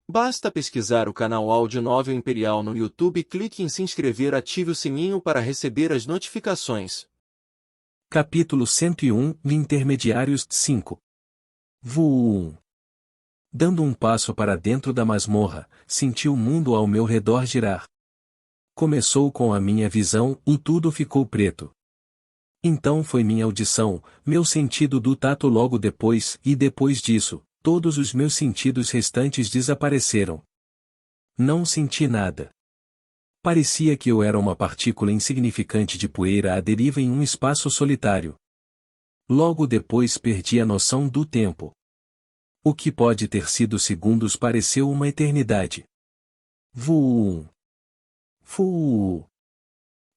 Basta pesquisar o canal Áudio Novel Imperial no YouTube, clique em se inscrever, ative o sininho para receber as notificações. Capítulo 101 Intermediários 5 Voo 1 Dando um passo para dentro da masmorra, senti o mundo ao meu redor girar. Começou com a minha visão e tudo ficou preto. Então foi minha audição, meu sentido do tato logo depois, e depois disso, todos os meus sentidos restantes desapareceram. Não senti nada. Parecia que eu era uma partícula insignificante de poeira à deriva em um espaço solitário. Logo depois perdi a noção do tempo. O que pode ter sido segundos pareceu uma eternidade. Voo. Fuu.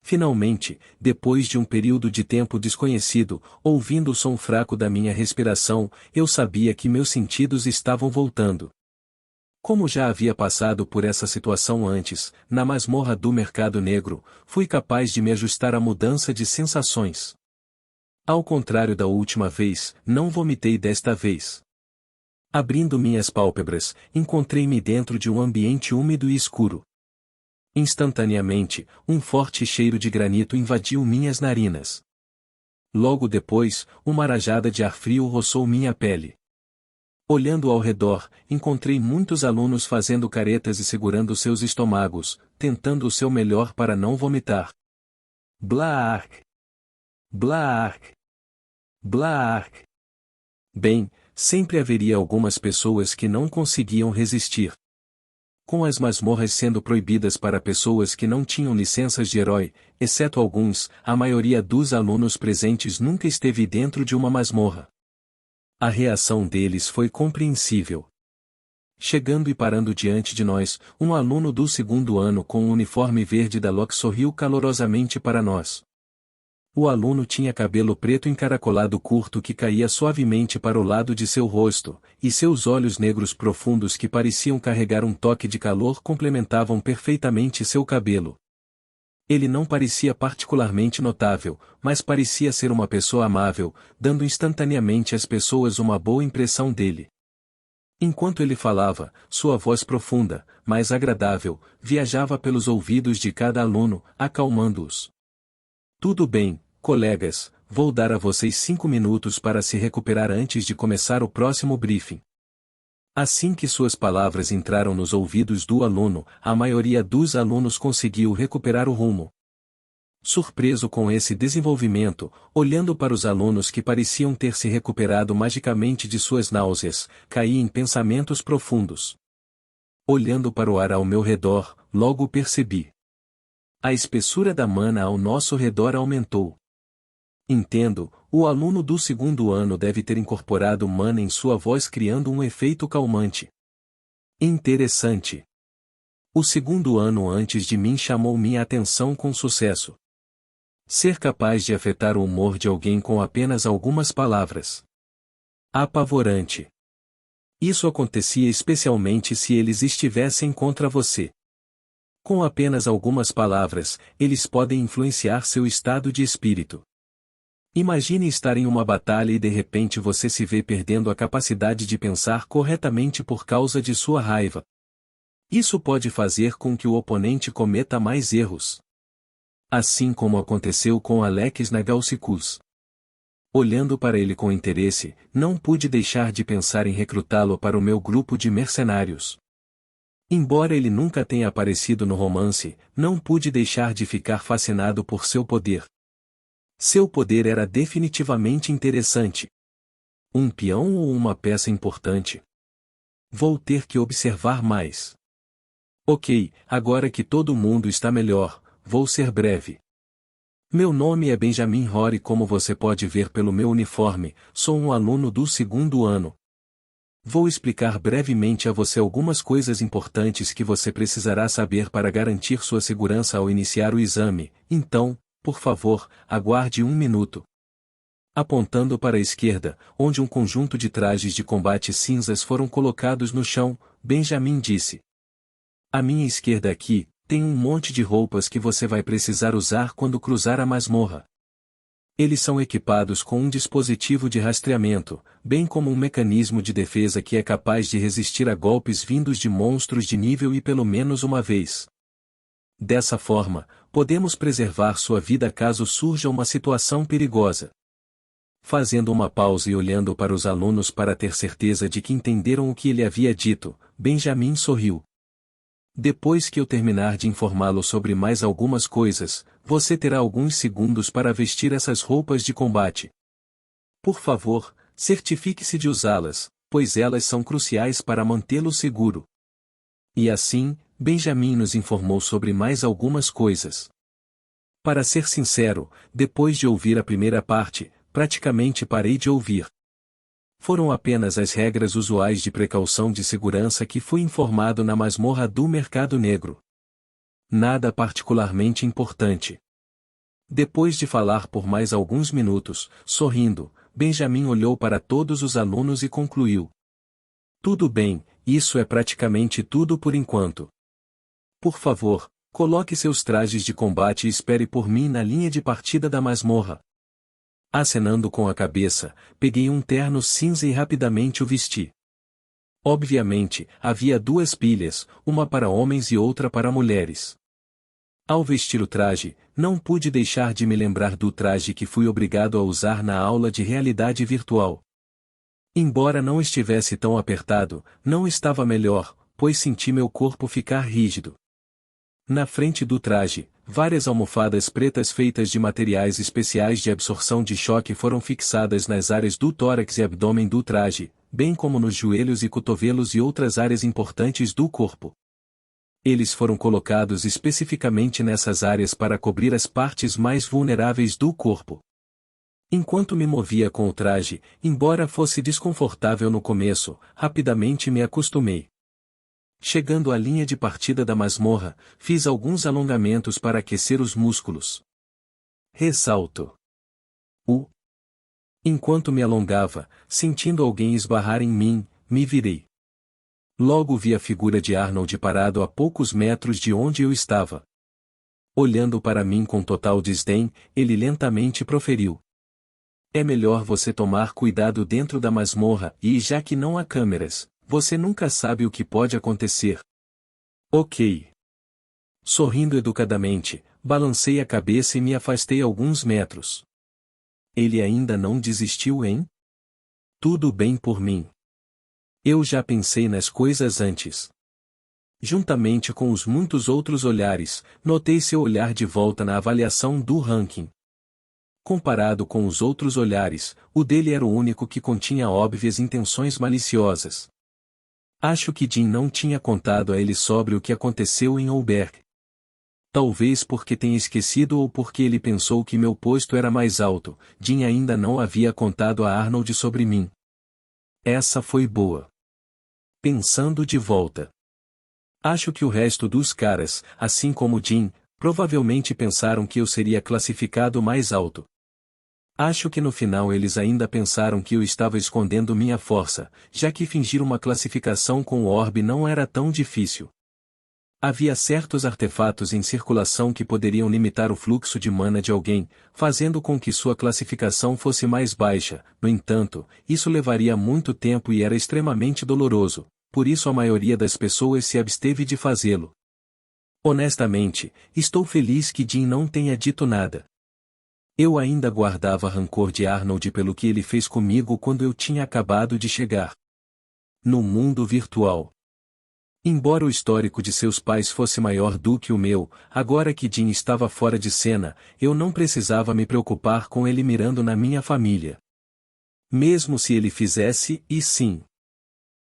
Finalmente, depois de um período de tempo desconhecido, ouvindo o som fraco da minha respiração, eu sabia que meus sentidos estavam voltando. Como já havia passado por essa situação antes, na masmorra do Mercado Negro, fui capaz de me ajustar à mudança de sensações. Ao contrário da última vez, não vomitei desta vez. Abrindo minhas pálpebras, encontrei-me dentro de um ambiente úmido e escuro. Instantaneamente, um forte cheiro de granito invadiu minhas narinas. Logo depois, uma rajada de ar frio roçou minha pele. Olhando ao redor, encontrei muitos alunos fazendo caretas e segurando seus estômagos, tentando o seu melhor para não vomitar. Blaark! Blaark! Blaark! Bem, sempre haveria algumas pessoas que não conseguiam resistir. Com as masmorras sendo proibidas para pessoas que não tinham licenças de herói, exceto alguns, a maioria dos alunos presentes nunca esteve dentro de uma masmorra. A reação deles foi compreensível. Chegando e parando diante de nós, um aluno do segundo ano com um uniforme verde da LOC sorriu calorosamente para nós. O aluno tinha cabelo preto encaracolado curto que caía suavemente para o lado de seu rosto, e seus olhos negros profundos que pareciam carregar um toque de calor complementavam perfeitamente seu cabelo. Ele não parecia particularmente notável, mas parecia ser uma pessoa amável, dando instantaneamente às pessoas uma boa impressão dele. Enquanto ele falava, sua voz profunda, mas agradável, viajava pelos ouvidos de cada aluno, acalmando-os. Tudo bem, colegas, vou dar a vocês 5 minutos para se recuperar antes de começar o próximo briefing. Assim que suas palavras entraram nos ouvidos do aluno, a maioria dos alunos conseguiu recuperar o rumo. Surpreso com esse desenvolvimento, olhando para os alunos que pareciam ter se recuperado magicamente de suas náuseas, caí em pensamentos profundos. Olhando para o ar ao meu redor, logo percebi. A espessura da mana ao nosso redor aumentou. Entendo, o aluno do segundo ano deve ter incorporado mana em sua voz criando um efeito calmante. Interessante. O segundo ano antes de mim chamou minha atenção com sucesso. Ser capaz de afetar o humor de alguém com apenas algumas palavras. Apavorante. Isso acontecia especialmente se eles estivessem contra você. Com apenas algumas palavras, eles podem influenciar seu estado de espírito. Imagine estar em uma batalha e de repente você se vê perdendo a capacidade de pensar corretamente por causa de sua raiva. Isso pode fazer com que o oponente cometa mais erros. Assim como aconteceu com Alex Nagalsikus. Olhando para ele com interesse, não pude deixar de pensar em recrutá-lo para o meu grupo de mercenários. Embora ele nunca tenha aparecido no romance, não pude deixar de ficar fascinado por seu poder. Seu poder era definitivamente interessante. Um peão ou uma peça importante? Vou ter que observar mais. Ok, agora que todo mundo está melhor, vou ser breve. Meu nome é Benjamin Rory, como você pode ver pelo meu uniforme, sou um aluno do segundo ano. Vou explicar brevemente a você algumas coisas importantes que você precisará saber para garantir sua segurança ao iniciar o exame, então, por favor, aguarde 1 minuto. Apontando para a esquerda, onde um conjunto de trajes de combate cinzas foram colocados no chão, Benjamin disse. À minha esquerda aqui, tem um monte de roupas que você vai precisar usar quando cruzar a masmorra. Eles são equipados com um dispositivo de rastreamento, bem como um mecanismo de defesa que é capaz de resistir a golpes vindos de monstros de nível I pelo menos uma vez. Dessa forma, podemos preservar sua vida caso surja uma situação perigosa. Fazendo uma pausa e olhando para os alunos para ter certeza de que entenderam o que ele havia dito, Benjamin sorriu. Depois que eu terminar de informá-lo sobre mais algumas coisas, você terá alguns segundos para vestir essas roupas de combate. Por favor, certifique-se de usá-las, pois elas são cruciais para mantê-lo seguro. E assim, Benjamin nos informou sobre mais algumas coisas. Para ser sincero, depois de ouvir a primeira parte, praticamente parei de ouvir. Foram apenas as regras usuais de precaução de segurança que fui informado na masmorra do Mercado Negro. Nada particularmente importante. Depois de falar por mais alguns minutos, sorrindo, Benjamin olhou para todos os alunos e concluiu. Tudo bem, isso é praticamente tudo por enquanto. Por favor, coloque seus trajes de combate e espere por mim na linha de partida da masmorra. Acenando com a cabeça, peguei um terno cinza e rapidamente o vesti. Obviamente, havia duas pilhas, uma para homens e outra para mulheres. Ao vestir o traje, não pude deixar de me lembrar do traje que fui obrigado a usar na aula de realidade virtual. Embora não estivesse tão apertado, não estava melhor, pois senti meu corpo ficar rígido. Na frente do traje, várias almofadas pretas feitas de materiais especiais de absorção de choque foram fixadas nas áreas do tórax e abdômen do traje, bem como nos joelhos e cotovelos e outras áreas importantes do corpo. Eles foram colocados especificamente nessas áreas para cobrir as partes mais vulneráveis do corpo. Enquanto me movia com o traje, embora fosse desconfortável no começo, rapidamente me acostumei. Chegando à linha de partida da masmorra, fiz alguns alongamentos para aquecer os músculos. Ressalto. Enquanto me alongava, sentindo alguém esbarrar em mim, me virei. Logo vi a figura de Arnold parado a poucos metros de onde eu estava. Olhando para mim com total desdém, ele lentamente proferiu. É melhor você tomar cuidado dentro da masmorra e, já que não há câmeras, você nunca sabe o que pode acontecer. Ok. Sorrindo educadamente, balancei a cabeça e me afastei alguns metros. Ele ainda não desistiu, hein? Tudo bem por mim. Eu já pensei nas coisas antes. Juntamente com os muitos outros olhares, notei seu olhar de volta na avaliação do ranking. Comparado com os outros olhares, o dele era o único que continha óbvias intenções maliciosas. Acho que Jim não tinha contado a ele sobre o que aconteceu em Olberg. Talvez porque tenha esquecido ou porque ele pensou que meu posto era mais alto, Jim ainda não havia contado a Arnold sobre mim. Essa foi boa. Pensando de volta. Acho que o resto dos caras, assim como Jim, provavelmente pensaram que eu seria classificado mais alto. Acho que no final eles ainda pensaram que eu estava escondendo minha força, já que fingir uma classificação com o orbe não era tão difícil. Havia certos artefatos em circulação que poderiam limitar o fluxo de mana de alguém, fazendo com que sua classificação fosse mais baixa. No entanto, isso levaria muito tempo e era extremamente doloroso, por isso a maioria das pessoas se absteve de fazê-lo. Honestamente, estou feliz que Jim não tenha dito nada. Eu ainda guardava rancor de Arnold pelo que ele fez comigo quando eu tinha acabado de chegar. No mundo virtual. Embora o histórico de seus pais fosse maior do que o meu, agora que Jim estava fora de cena, eu não precisava me preocupar com ele mirando na minha família. Mesmo se ele fizesse, e sim.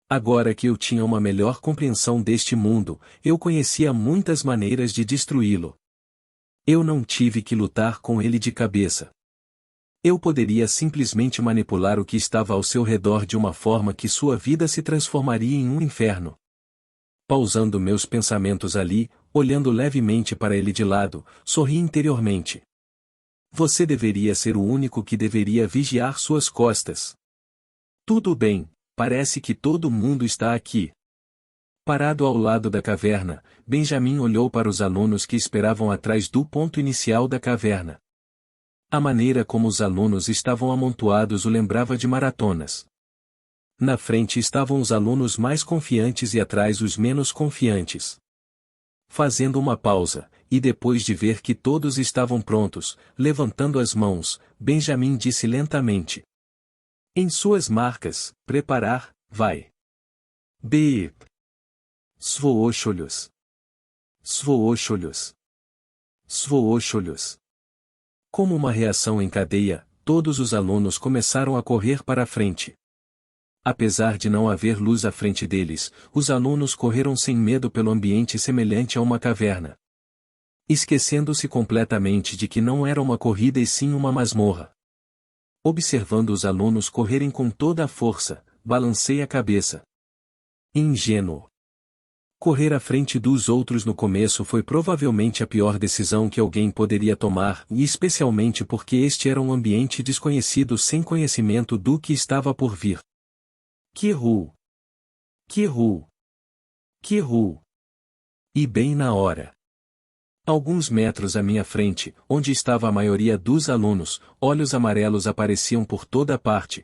Agora que eu tinha uma melhor compreensão deste mundo, eu conhecia muitas maneiras de destruí-lo. Eu não tive que lutar com ele de cabeça. Eu poderia simplesmente manipular o que estava ao seu redor de uma forma que sua vida se transformaria em um inferno. Pausando meus pensamentos ali, olhando levemente para ele de lado, sorri interiormente. Você deveria ser o único que deveria vigiar suas costas. Tudo bem, parece que todo mundo está aqui. Parado ao lado da caverna, Benjamin olhou para os alunos que esperavam atrás do ponto inicial da caverna. A maneira como os alunos estavam amontoados o lembrava de maratonas. Na frente estavam os alunos mais confiantes e atrás os menos confiantes. Fazendo uma pausa, e depois de ver que todos estavam prontos, levantando as mãos, Benjamin disse lentamente: "Em suas marcas, preparar, vai. Beep. Svoocholhos. Svoocholhos. Svoocholhos." Como uma reação em cadeia, todos os alunos começaram a correr para a frente. Apesar de não haver luz à frente deles, os alunos correram sem medo pelo ambiente semelhante a uma caverna. Esquecendo-se completamente de que não era uma corrida e sim uma masmorra. Observando os alunos correrem com toda a força, balancei a cabeça. Ingênuo. Correr à frente dos outros no começo foi provavelmente a pior decisão que alguém poderia tomar, e especialmente porque este era um ambiente desconhecido sem conhecimento do que estava por vir. Que ru! Que ru! Que ru! E bem na hora. Alguns metros à minha frente, onde estava a maioria dos alunos, olhos amarelos apareciam por toda parte.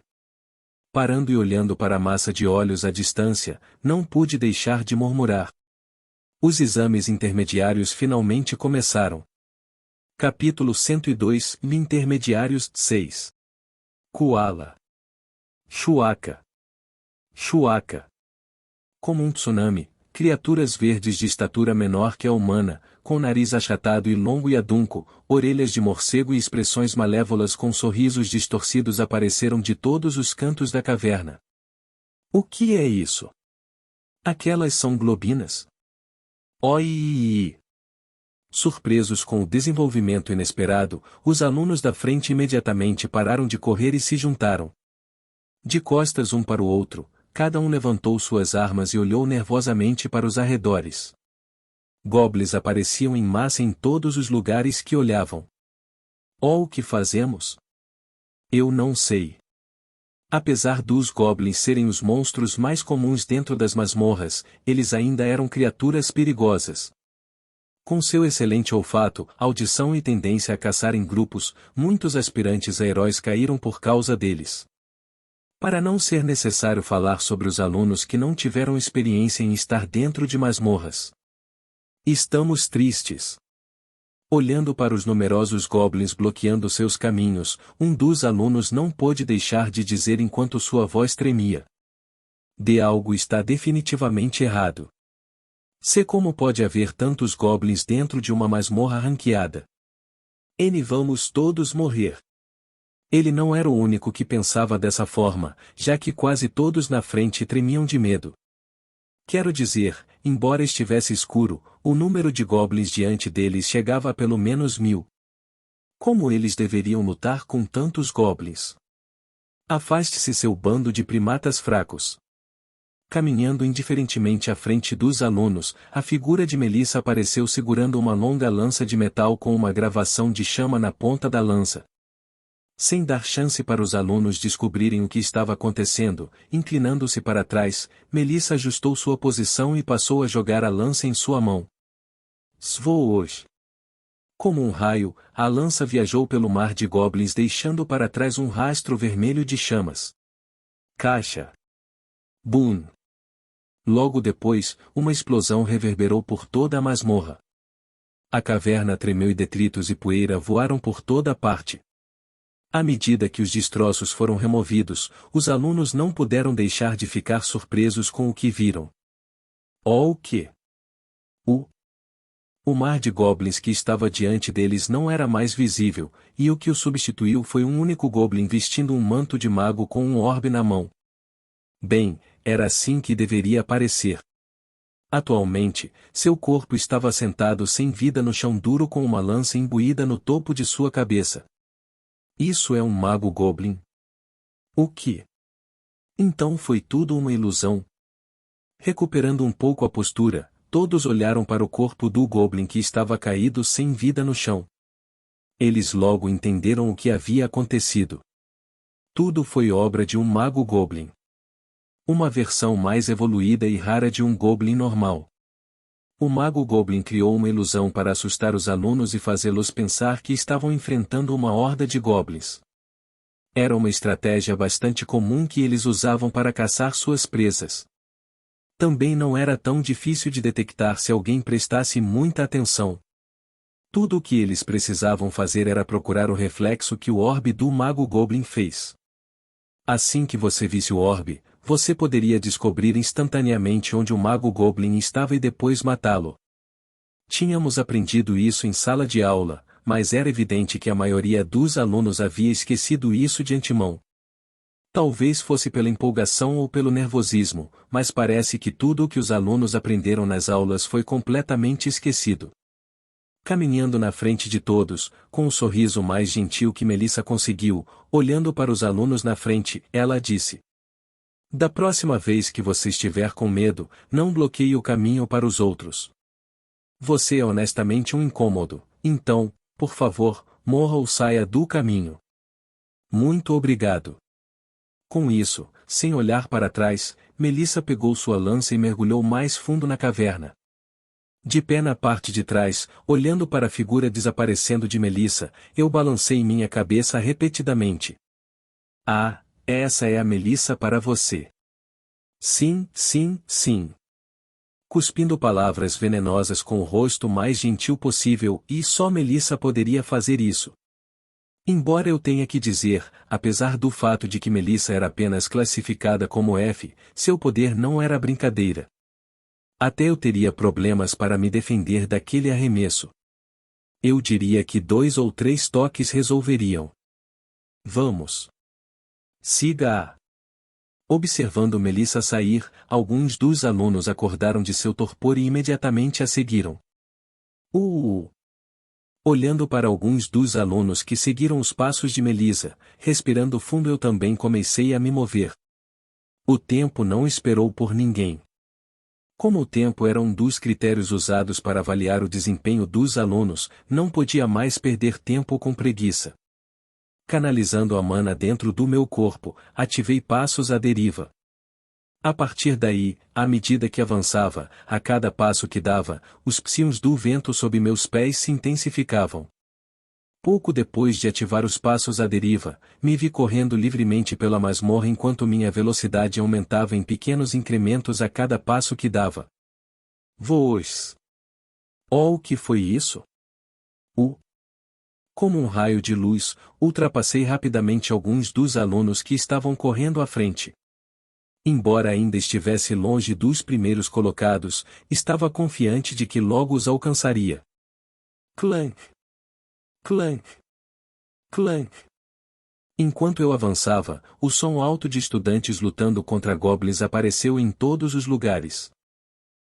Parando e olhando para a massa de olhos à distância, não pude deixar de murmurar. Os exames intermediários finalmente começaram. Capítulo 102 Intermediários 6. Koala. Shuaka. Shuaka. Como um tsunami, criaturas verdes de estatura menor que a humana, com nariz achatado e longo e adunco, orelhas de morcego e expressões malévolas com sorrisos distorcidos apareceram de todos os cantos da caverna. O que é isso? Aquelas são globinas? Oi! Surpresos com o desenvolvimento inesperado, os alunos da frente imediatamente pararam de correr e se juntaram. De costas um para o outro, cada um levantou suas armas e olhou nervosamente para os arredores. Goblins apareciam em massa em todos os lugares que olhavam. Oh, o que fazemos? Eu não sei. Apesar dos goblins serem os monstros mais comuns dentro das masmorras, eles ainda eram criaturas perigosas. Com seu excelente olfato, audição e tendência a caçar em grupos, muitos aspirantes a heróis caíram por causa deles. Para não ser necessário falar sobre os alunos que não tiveram experiência em estar dentro de masmorras. Estamos tristes. Olhando para os numerosos goblins bloqueando seus caminhos, um dos alunos não pôde deixar de dizer enquanto sua voz tremia. De algo está definitivamente errado. Se como pode haver tantos goblins dentro de uma masmorra ranqueada? Vamos todos morrer. Ele não era o único que pensava dessa forma, já que quase todos na frente tremiam de medo. Quero dizer, embora estivesse escuro, o número de goblins diante deles chegava a pelo menos 1000. Como eles deveriam lutar com tantos goblins? Afaste-se, seu bando de primatas fracos. Caminhando indiferentemente à frente dos alunos, a figura de Melissa apareceu segurando uma longa lança de metal com uma gravação de chama na ponta da lança. Sem dar chance para os alunos descobrirem o que estava acontecendo, inclinando-se para trás, Melissa ajustou sua posição e passou a jogar a lança em sua mão. Svoosh! Como um raio, a lança viajou pelo mar de goblins deixando para trás um rastro vermelho de chamas. Caixa! Boom! Logo depois, uma explosão reverberou por toda a masmorra. A caverna tremeu e detritos e poeira voaram por toda a parte. À medida que os destroços foram removidos, os alunos não puderam deixar de ficar surpresos com o que viram. Oh, o que? O mar de goblins que estava diante deles não era mais visível, e o que o substituiu foi um único goblin vestindo um manto de mago com um orbe na mão. Bem, era assim que deveria parecer. Atualmente, seu corpo estava sentado sem vida no chão duro com uma lança imbuída no topo de sua cabeça. Isso é um mago goblin? O que? Então foi tudo uma ilusão. Recuperando um pouco a postura, todos olharam para o corpo do goblin que estava caído sem vida no chão. Eles logo entenderam o que havia acontecido. Tudo foi obra de um mago goblin. Uma versão mais evoluída e rara de um goblin normal. O mago Goblin criou uma ilusão para assustar os alunos e fazê-los pensar que estavam enfrentando uma horda de goblins. Era uma estratégia bastante comum que eles usavam para caçar suas presas. Também não era tão difícil de detectar se alguém prestasse muita atenção. Tudo o que eles precisavam fazer era procurar o reflexo que o orbe do mago Goblin fez. Assim que você visse o orbe, você poderia descobrir instantaneamente onde o mago Goblin estava e depois matá-lo. Tínhamos aprendido isso em sala de aula, mas era evidente que a maioria dos alunos havia esquecido isso de antemão. Talvez fosse pela empolgação ou pelo nervosismo, mas parece que tudo o que os alunos aprenderam nas aulas foi completamente esquecido. Caminhando na frente de todos, com o sorriso mais gentil que Melissa conseguiu, olhando para os alunos na frente, ela disse: "Da próxima vez que você estiver com medo, não bloqueie o caminho para os outros. Você é honestamente um incômodo, então, por favor, morra ou saia do caminho. Muito obrigado." Com isso, sem olhar para trás, Melissa pegou sua lança e mergulhou mais fundo na caverna. De pé na parte de trás, olhando para a figura desaparecendo de Melissa, eu balancei minha cabeça repetidamente. "Ah, essa é a Melissa para você." Sim, sim, sim. Cuspindo palavras venenosas com o rosto mais gentil possível, e só Melissa poderia fazer isso. Embora eu tenha que dizer, apesar do fato de que Melissa era apenas classificada como F, seu poder não era brincadeira. Até eu teria problemas para me defender daquele arremesso. Eu diria que 2 ou 3 toques resolveriam. Vamos. Siga-a. Observando Melissa sair, alguns dos alunos acordaram de seu torpor e imediatamente a seguiram. Olhando para alguns dos alunos que seguiram os passos de Melissa, respirando fundo, eu também comecei a me mover. O tempo não esperou por ninguém. Como o tempo era um dos critérios usados para avaliar o desempenho dos alunos, não podia mais perder tempo com preguiça. Canalizando a mana dentro do meu corpo, ativei passos à deriva. A partir daí, à medida que avançava, a cada passo que dava, os psions do vento sob meus pés se intensificavam. Pouco depois de ativar os passos à deriva, me vi correndo livremente pela masmorra enquanto minha velocidade aumentava em pequenos incrementos a cada passo que dava. Voos! Oh, o que foi isso? Como um raio de luz, ultrapassei rapidamente alguns dos alunos que estavam correndo à frente. Embora ainda estivesse longe dos primeiros colocados, estava confiante de que logo os alcançaria. Clank! Clank! Clank! Enquanto eu avançava, o som alto de estudantes lutando contra goblins apareceu em todos os lugares.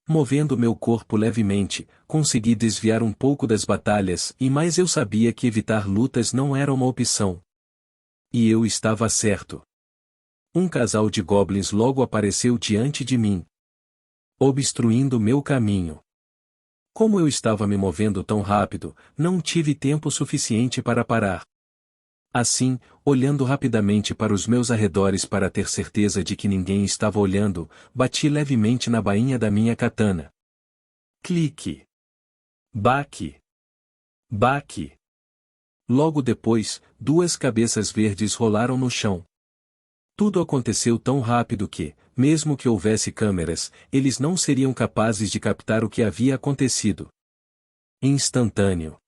Movendo meu corpo levemente, consegui desviar um pouco das batalhas, mas eu sabia que evitar lutas não era uma opção. E eu estava certo. Um casal de goblins logo apareceu diante de mim, obstruindo meu caminho. Como eu estava me movendo tão rápido, não tive tempo suficiente para parar. Assim, olhando rapidamente para os meus arredores para ter certeza de que ninguém estava olhando, bati levemente na bainha da minha katana. Clique. Baque. Baque. Logo depois, 2 cabeças verdes rolaram no chão. Tudo aconteceu tão rápido que, mesmo que houvesse câmeras, eles não seriam capazes de captar o que havia acontecido. Instantâneo.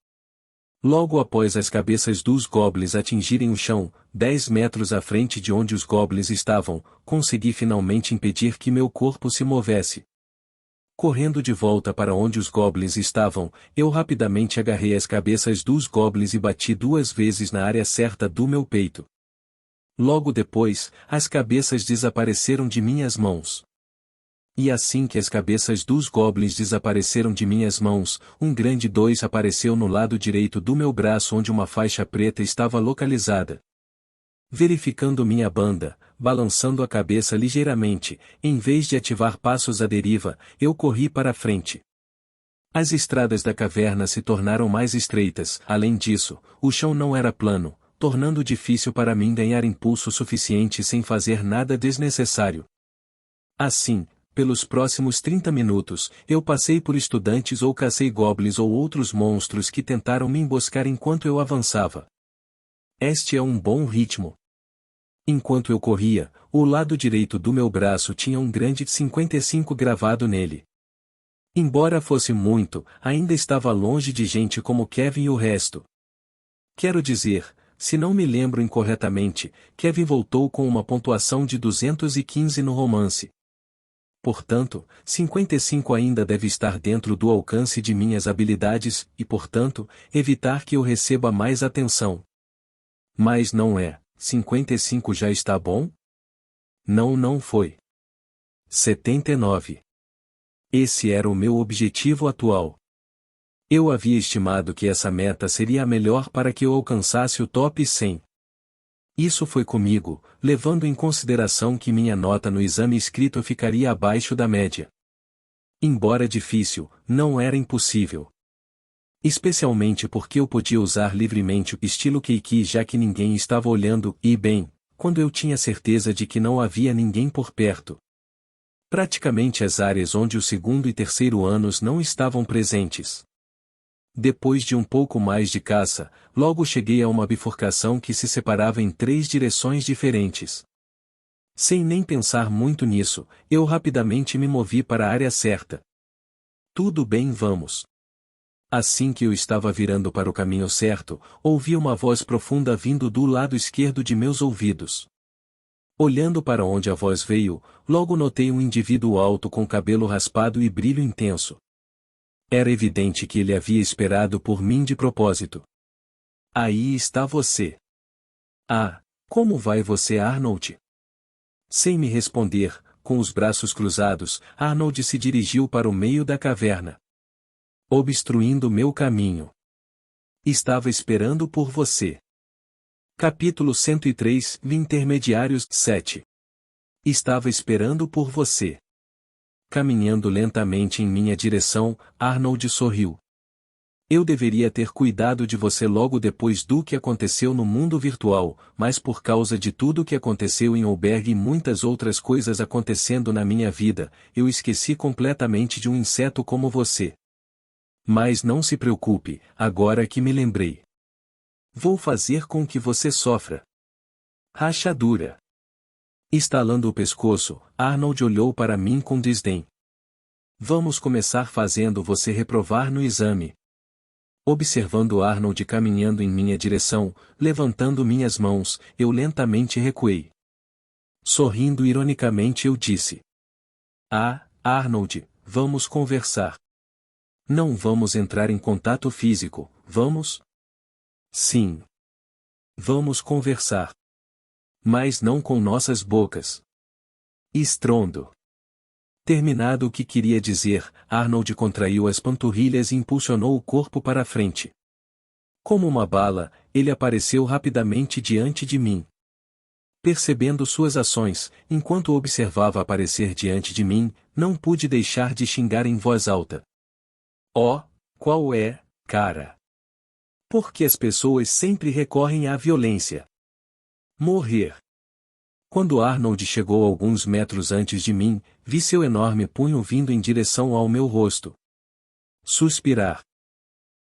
Logo após as cabeças dos goblins atingirem o chão, 10 metros à frente de onde os goblins estavam, consegui finalmente impedir que meu corpo se movesse. Correndo de volta para onde os goblins estavam, eu rapidamente agarrei as cabeças dos goblins e bati 2 vezes na área certa do meu peito. Logo depois, as cabeças desapareceram de minhas mãos. E assim que as cabeças dos goblins desapareceram de minhas mãos, um grande 2 apareceu no lado direito do meu braço onde uma faixa preta estava localizada. Verificando minha banda, balançando a cabeça ligeiramente, em vez de ativar passos à deriva, eu corri para a frente. As estradas da caverna se tornaram mais estreitas, além disso, o chão não era plano, tornando difícil para mim ganhar impulso suficiente sem fazer nada desnecessário. Assim, pelos próximos 30 minutos, eu passei por estudantes ou cacei goblins ou outros monstros que tentaram me emboscar enquanto eu avançava. Este é um bom ritmo. Enquanto eu corria, o lado direito do meu braço tinha um grande 55 gravado nele. Embora fosse muito, ainda estava longe de gente como Kevin e o resto. Quero dizer, se não me lembro incorretamente, Kevin voltou com uma pontuação de 215 no romance. Portanto, 55 ainda deve estar dentro do alcance de minhas habilidades e, portanto, evitar que eu receba mais atenção. Mas não é, 55 já está bom? Não foi. 79. Esse era o meu objetivo atual. Eu havia estimado que essa meta seria a melhor para que eu alcançasse o top 100. Isso foi comigo, levando em consideração que minha nota no exame escrito ficaria abaixo da média. Embora difícil, não era impossível. Especialmente porque eu podia usar livremente o estilo Keiki já que ninguém estava olhando, e bem, quando eu tinha certeza de que não havia ninguém por perto. Praticamente as áreas onde o segundo e terceiro anos não estavam presentes. Depois de um pouco mais de caça, logo cheguei a uma bifurcação que se separava em 3 direções diferentes. Sem nem pensar muito nisso, eu rapidamente me movi para a área certa. Tudo bem, vamos. Assim que eu estava virando para o caminho certo, ouvi uma voz profunda vindo do lado esquerdo de meus ouvidos. Olhando para onde a voz veio, logo notei um indivíduo alto com cabelo raspado e brilho intenso. Era evidente que ele havia esperado por mim de propósito. Aí está você. Ah, como vai você, Arnold? Sem me responder, com os braços cruzados, Arnold se dirigiu para o meio da caverna, obstruindo meu caminho. Estava esperando por você. Capítulo 103, Intermediários 7. Estava esperando por você. Caminhando lentamente em minha direção, Arnold sorriu. Eu deveria ter cuidado de você logo depois do que aconteceu no mundo virtual, mas por causa de tudo que aconteceu em Albergue e muitas outras coisas acontecendo na minha vida, eu esqueci completamente de um inseto como você. Mas não se preocupe, agora que me lembrei. Vou fazer com que você sofra. Rachadura. Estalando o pescoço, Arnold olhou para mim com desdém. Vamos começar fazendo você reprovar no exame. Observando Arnold caminhando em minha direção, levantando minhas mãos, eu lentamente recuei. Sorrindo ironicamente eu disse. Ah, Arnold, vamos conversar. Não vamos entrar em contato físico, vamos? Sim. Vamos conversar. Mas não com nossas bocas. Estrondo. Terminado o que queria dizer, Arnold contraiu as panturrilhas e impulsionou o corpo para a frente. Como uma bala, ele apareceu rapidamente diante de mim. Percebendo suas ações, enquanto observava aparecer diante de mim, não pude deixar de xingar em voz alta. Oh, qual é, cara? Por que as pessoas sempre recorrem à violência? Morrer. Quando Arnold chegou alguns metros antes de mim, vi seu enorme punho vindo em direção ao meu rosto. Suspirar.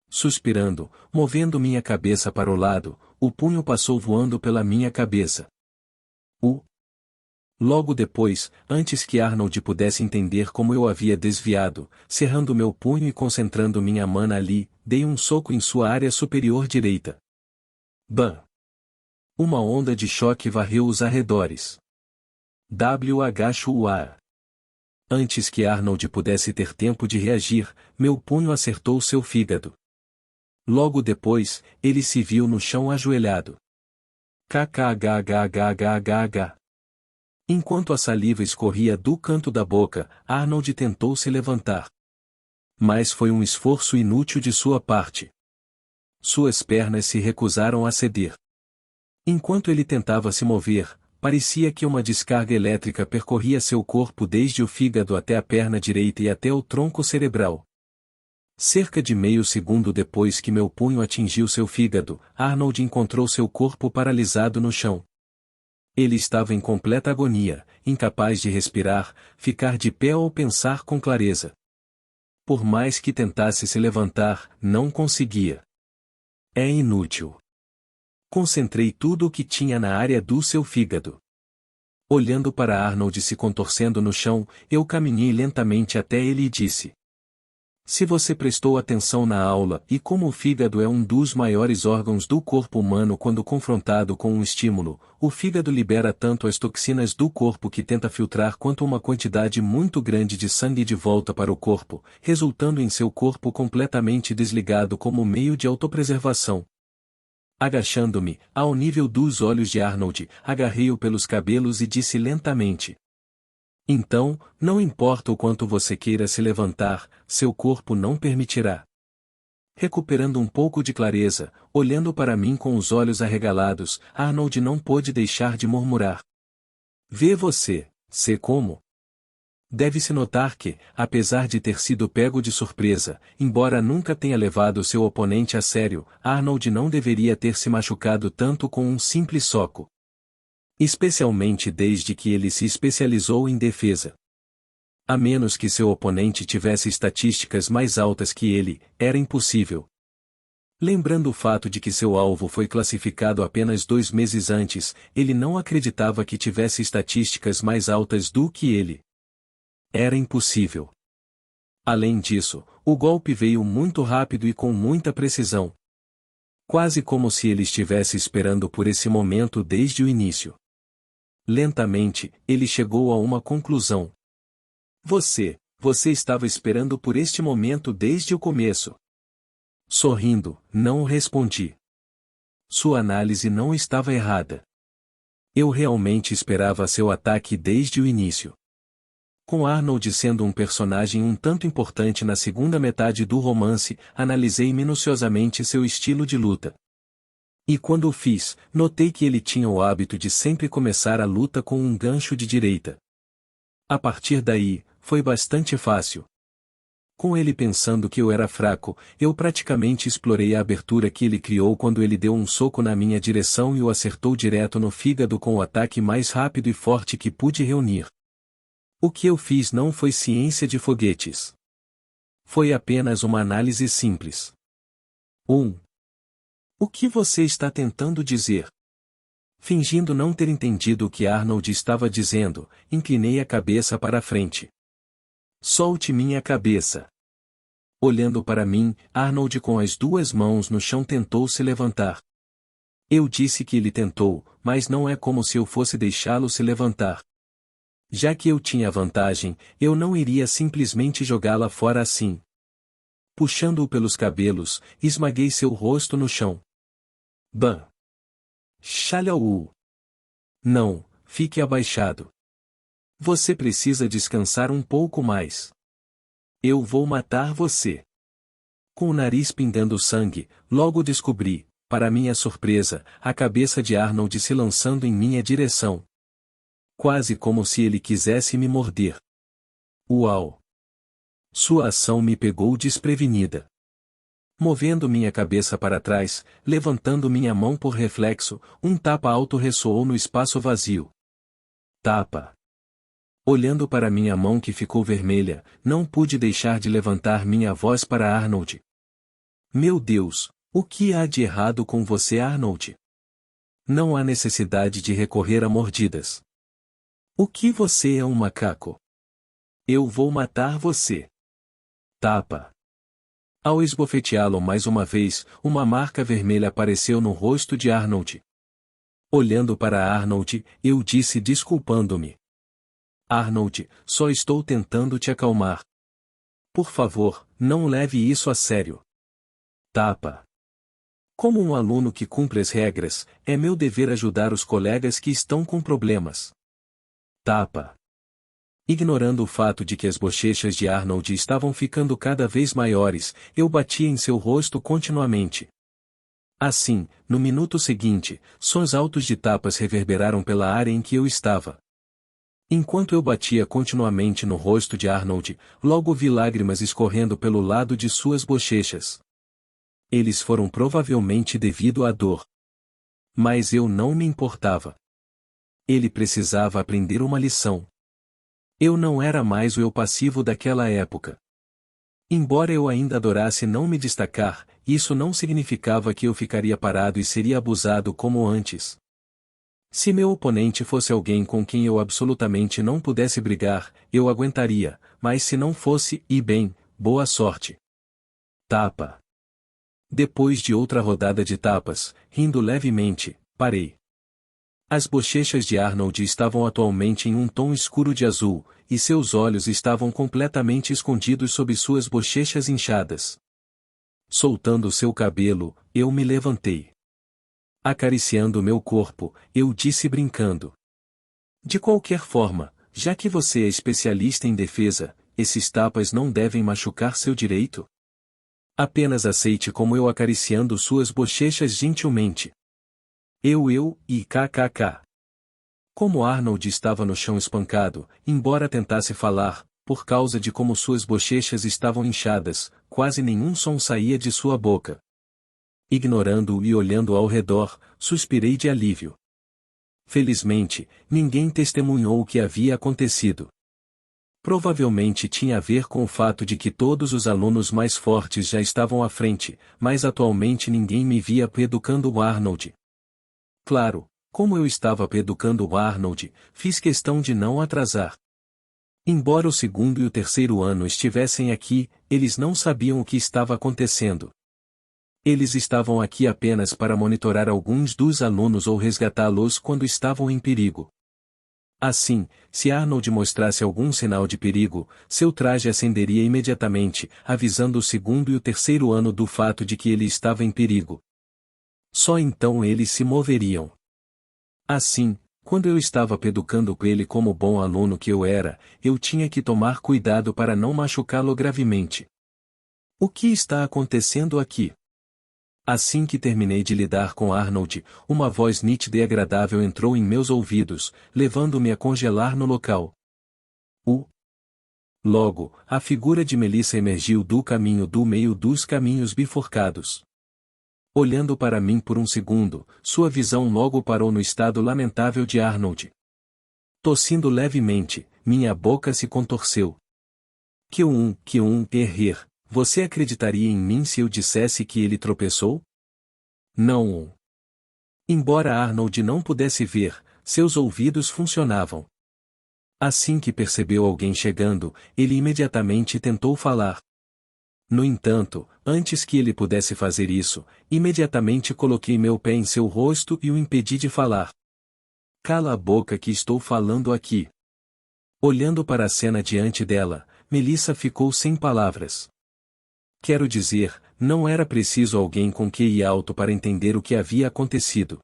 Suspirando, movendo minha cabeça para o lado, o punho passou voando pela minha cabeça. Logo depois, antes que Arnold pudesse entender como eu havia desviado, cerrando meu punho e concentrando minha mana ali, dei um soco em sua área superior direita. Bam! Uma onda de choque varreu os arredores. WHUA. Antes que Arnold pudesse ter tempo de reagir, meu punho acertou seu fígado. Logo depois, ele se viu no chão ajoelhado. KKHHHHH. Enquanto a saliva escorria do canto da boca, Arnold tentou se levantar. Mas foi um esforço inútil de sua parte. Suas pernas se recusaram a ceder. Enquanto ele tentava se mover, parecia que uma descarga elétrica percorria seu corpo desde o fígado até a perna direita e até o tronco cerebral. Cerca de meio segundo depois que meu punho atingiu seu fígado, Arnold encontrou seu corpo paralisado no chão. Ele estava em completa agonia, incapaz de respirar, ficar de pé ou pensar com clareza. Por mais que tentasse se levantar, não conseguia. É inútil. Concentrei tudo o que tinha na área do seu fígado. Olhando para Arnold se contorcendo no chão, eu caminhei lentamente até ele e disse: se você prestou atenção na aula e como o fígado é um dos maiores órgãos do corpo humano quando confrontado com um estímulo, o fígado libera tanto as toxinas do corpo que tenta filtrar quanto uma quantidade muito grande de sangue de volta para o corpo, resultando em seu corpo completamente desligado como meio de autopreservação. Agachando-me, ao nível dos olhos de Arnold, agarrei-o pelos cabelos e disse lentamente: então, não importa o quanto você queira se levantar, seu corpo não permitirá. Recuperando um pouco de clareza, olhando para mim com os olhos arregalados, Arnold não pôde deixar de murmurar: vê você, sei como. Deve-se notar que, apesar de ter sido pego de surpresa, embora nunca tenha levado seu oponente a sério, Arnold não deveria ter se machucado tanto com um simples soco. Especialmente desde que ele se especializou em defesa. A menos que seu oponente tivesse estatísticas mais altas que ele, era impossível. Lembrando o fato de que seu alvo foi classificado apenas 2 meses antes, ele não acreditava que tivesse estatísticas mais altas do que ele. Era impossível. Além disso, o golpe veio muito rápido e com muita precisão. Quase como se ele estivesse esperando por esse momento desde o início. Lentamente, ele chegou a uma conclusão. Você estava esperando por este momento desde o começo. Sorrindo, não respondi. Sua análise não estava errada. Eu realmente esperava seu ataque desde o início. Com Arnold sendo um personagem um tanto importante na segunda metade do romance, analisei minuciosamente seu estilo de luta. E quando o fiz, notei que ele tinha o hábito de sempre começar a luta com um gancho de direita. A partir daí, foi bastante fácil. Com ele pensando que eu era fraco, eu praticamente explorei a abertura que ele criou quando ele deu um soco na minha direção e o acertou direto no fígado com o ataque mais rápido e forte que pude reunir. O que eu fiz não foi ciência de foguetes. Foi apenas uma análise simples. 1. O que você está tentando dizer? Fingindo não ter entendido o que Arnold estava dizendo, inclinei a cabeça para a frente. Solte minha cabeça. Olhando para mim, Arnold com as 2 mãos no chão tentou se levantar. Eu disse que ele tentou, mas não é como se eu fosse deixá-lo se levantar. Já que eu tinha vantagem, eu não iria simplesmente jogá-la fora assim. Puxando-o pelos cabelos, esmaguei seu rosto no chão. Ban. Xalhau. Não, fique abaixado. Você precisa descansar um pouco mais. Eu vou matar você. Com o nariz pingando sangue, logo descobri, para minha surpresa, a cabeça de Arnold se lançando em minha direção. Quase como se ele quisesse me morder. Uau! Sua ação me pegou desprevenida. Movendo minha cabeça para trás, levantando minha mão por reflexo, um tapa alto ressoou no espaço vazio. Tapa. Olhando para minha mão que ficou vermelha, não pude deixar de levantar minha voz para Arnold. Meu Deus, o que há de errado com você, Arnold? Não há necessidade de recorrer a mordidas. O que você é um macaco? Eu vou matar você. Tapa. Ao esbofeteá-lo mais uma vez, uma marca vermelha apareceu no rosto de Arnold. Olhando para Arnold, eu disse desculpando-me. Arnold, só estou tentando te acalmar. Por favor, não leve isso a sério. Tapa. Como um aluno que cumpre as regras, é meu dever ajudar os colegas que estão com problemas. Tapa. Ignorando o fato de que as bochechas de Arnold estavam ficando cada vez maiores, eu batia em seu rosto continuamente. Assim, no minuto seguinte, sons altos de tapas reverberaram pela área em que eu estava. Enquanto eu batia continuamente no rosto de Arnold, logo vi lágrimas escorrendo pelo lado de suas bochechas. Eles foram provavelmente devido à dor. Mas eu não me importava. Ele precisava aprender uma lição. Eu não era mais o eu passivo daquela época. Embora eu ainda adorasse não me destacar, isso não significava que eu ficaria parado e seria abusado como antes. Se meu oponente fosse alguém com quem eu absolutamente não pudesse brigar, eu aguentaria, mas se não fosse, e bem, boa sorte. Tapa. Depois de outra rodada de tapas, rindo levemente, parei. As bochechas de Arnold estavam atualmente em um tom escuro de azul, e seus olhos estavam completamente escondidos sob suas bochechas inchadas. Soltando seu cabelo, eu me levantei. Acariciando meu corpo, eu disse brincando. De qualquer forma, já que você é especialista em defesa, esses tapas não devem machucar seu direito? Apenas aceite como eu acariciando suas bochechas gentilmente. E kkk. Como Arnold estava no chão espancado, embora tentasse falar, por causa de como suas bochechas estavam inchadas, quase nenhum som saía de sua boca. Ignorando-o e olhando ao redor, suspirei de alívio. Felizmente, ninguém testemunhou o que havia acontecido. Provavelmente tinha a ver com o fato de que todos os alunos mais fortes já estavam à frente, mas atualmente ninguém me via educando o Arnold. Claro, como eu estava educando o Arnold, fiz questão de não atrasar. Embora o segundo e o terceiro ano estivessem aqui, eles não sabiam o que estava acontecendo. Eles estavam aqui apenas para monitorar alguns dos alunos ou resgatá-los quando estavam em perigo. Assim, se Arnold mostrasse algum sinal de perigo, seu traje acenderia imediatamente, avisando o segundo e o terceiro ano do fato de que ele estava em perigo. Só então eles se moveriam. Assim, quando eu estava educando ele como bom aluno que eu era, eu tinha que tomar cuidado para não machucá-lo gravemente. O que está acontecendo aqui? Assim que terminei de lidar com Arnold, uma voz nítida e agradável entrou em meus ouvidos, levando-me a congelar no local. Logo, a figura de Melissa emergiu do caminho do meio dos caminhos bifurcados. Olhando para mim por um segundo, sua visão logo parou no estado lamentável de Arnold. Tossindo levemente, minha boca se contorceu. Errer. Você acreditaria em mim se eu dissesse que ele tropeçou? Não. Embora Arnold não pudesse ver, seus ouvidos funcionavam. Assim que percebeu alguém chegando, ele imediatamente tentou falar. No entanto, antes que ele pudesse fazer isso, imediatamente coloquei meu pé em seu rosto e o impedi de falar. Cala a boca que estou falando aqui. Olhando para a cena diante dela, Melissa ficou sem palavras. Quero dizer, não era preciso alguém com QI alto para entender o que havia acontecido.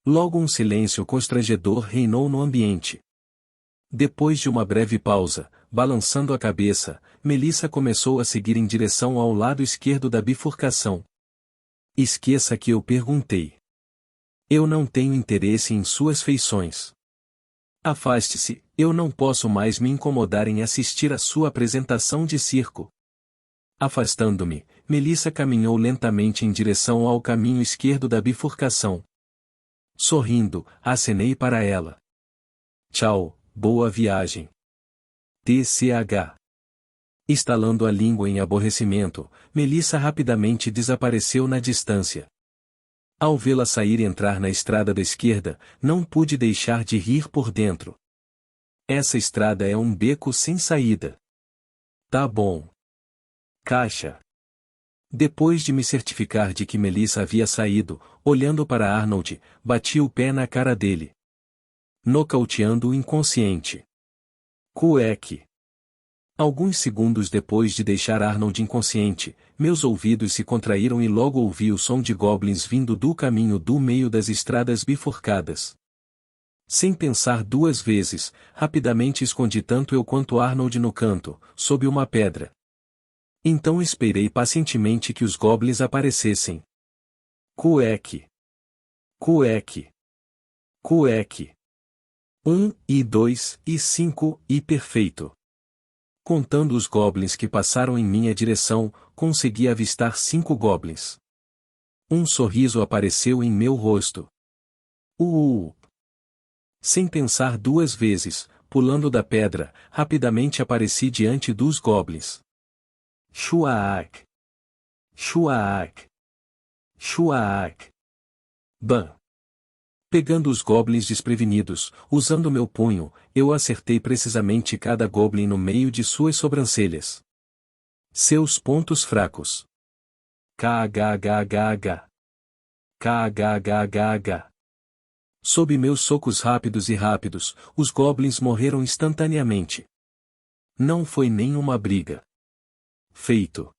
Logo um silêncio constrangedor reinou no ambiente. Depois de uma breve pausa, balançando a cabeça, Melissa começou a seguir em direção ao lado esquerdo da bifurcação. Esqueça que eu perguntei. Eu não tenho interesse em suas feições. Afaste-se, eu não posso mais me incomodar em assistir à sua apresentação de circo. Afastando-me, Melissa caminhou lentamente em direção ao caminho esquerdo da bifurcação. Sorrindo, acenei para ela. Tchau, boa viagem. TCH. Estalando a língua em aborrecimento, Melissa rapidamente desapareceu na distância. Ao vê-la sair e entrar na estrada da esquerda, não pude deixar de rir por dentro. Essa estrada é um beco sem saída. Tá bom. Caixa. Depois de me certificar de que Melissa havia saído, olhando para Arnold, bati o pé na cara dele. Nocauteando o inconsciente. Cueque. Alguns segundos depois de deixar Arnold inconsciente, meus ouvidos se contraíram e logo ouvi o som de goblins vindo do caminho do meio das estradas bifurcadas. Sem pensar duas vezes, rapidamente escondi tanto eu quanto Arnold no canto, sob uma pedra. Então esperei pacientemente que os goblins aparecessem. Cueque. Cueque. Cueque. 1, e 2, e 5, e perfeito. Contando os goblins que passaram em minha direção, consegui avistar 5 goblins. Um sorriso apareceu em meu rosto. Sem pensar duas vezes, pulando da pedra, rapidamente apareci diante dos goblins. Shuaak! Shuaak! Shuaak! Bam! Pegando os goblins desprevenidos, usando meu punho, eu acertei precisamente cada goblin no meio de suas sobrancelhas. Seus pontos fracos. KHHHH. KHHHH. Sob meus socos rápidos, os goblins morreram instantaneamente. Não foi nenhuma briga. Feito.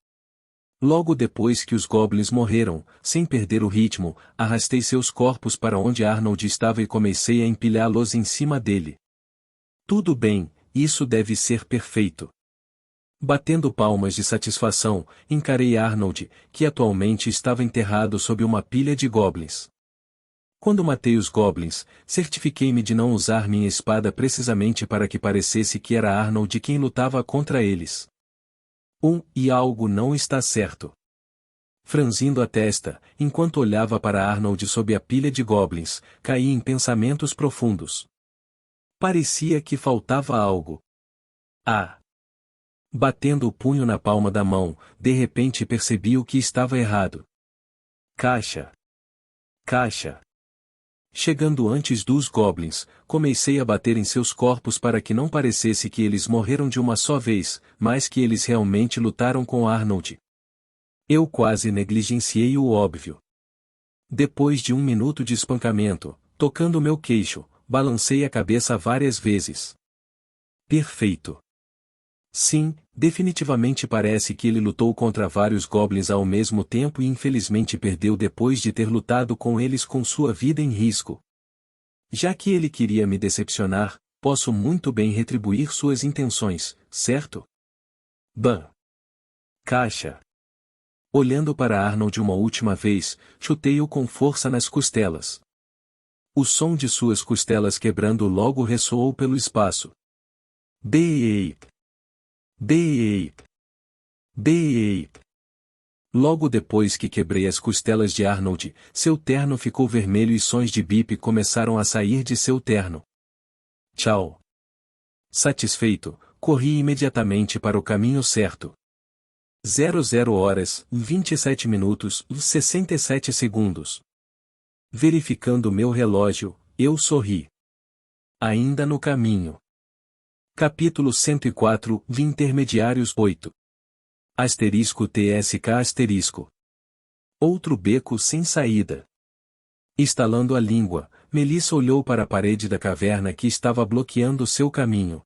Logo depois que os goblins morreram, sem perder o ritmo, arrastei seus corpos para onde Arnold estava e comecei a empilhá-los em cima dele. Tudo bem, isso deve ser perfeito. Batendo palmas de satisfação, encarei Arnold, que atualmente estava enterrado sob uma pilha de goblins. Quando matei os goblins, certifiquei-me de não usar minha espada precisamente para que parecesse que era Arnold quem lutava contra eles. E algo não está certo. Franzindo a testa, enquanto olhava para Arnold sob a pilha de goblins, caí em pensamentos profundos. Parecia que faltava algo. Batendo o punho na palma da mão, de repente percebi o que estava errado. Caixa. Caixa. Chegando antes dos goblins, comecei a bater em seus corpos para que não parecesse que eles morreram de uma só vez, mas que eles realmente lutaram com Arnold. Eu quase negligenciei o óbvio. Depois de 1 minuto de espancamento, tocando meu queixo, balancei a cabeça várias vezes. Perfeito. Sim, definitivamente parece que ele lutou contra vários goblins ao mesmo tempo e infelizmente perdeu depois de ter lutado com eles com sua vida em risco. Já que ele queria me decepcionar, posso muito bem retribuir suas intenções, certo? Bam! Caixa! Olhando para Arnold uma última vez, chutei-o com força nas costelas. O som de suas costelas quebrando logo ressoou pelo espaço. Beep! Beep! Beep! Logo depois que quebrei as costelas de Arnold, seu terno ficou vermelho e sons de bip começaram a sair de seu terno. Tchau! Satisfeito, corri imediatamente para o caminho certo. 00 horas, 27 minutos e 67 segundos. Verificando meu relógio, eu sorri. Ainda no caminho. Capítulo 104, Intermediários 8. Asterisco TSK asterisco. Outro beco sem saída. Estalando a língua, Melissa olhou para a parede da caverna que estava bloqueando seu caminho.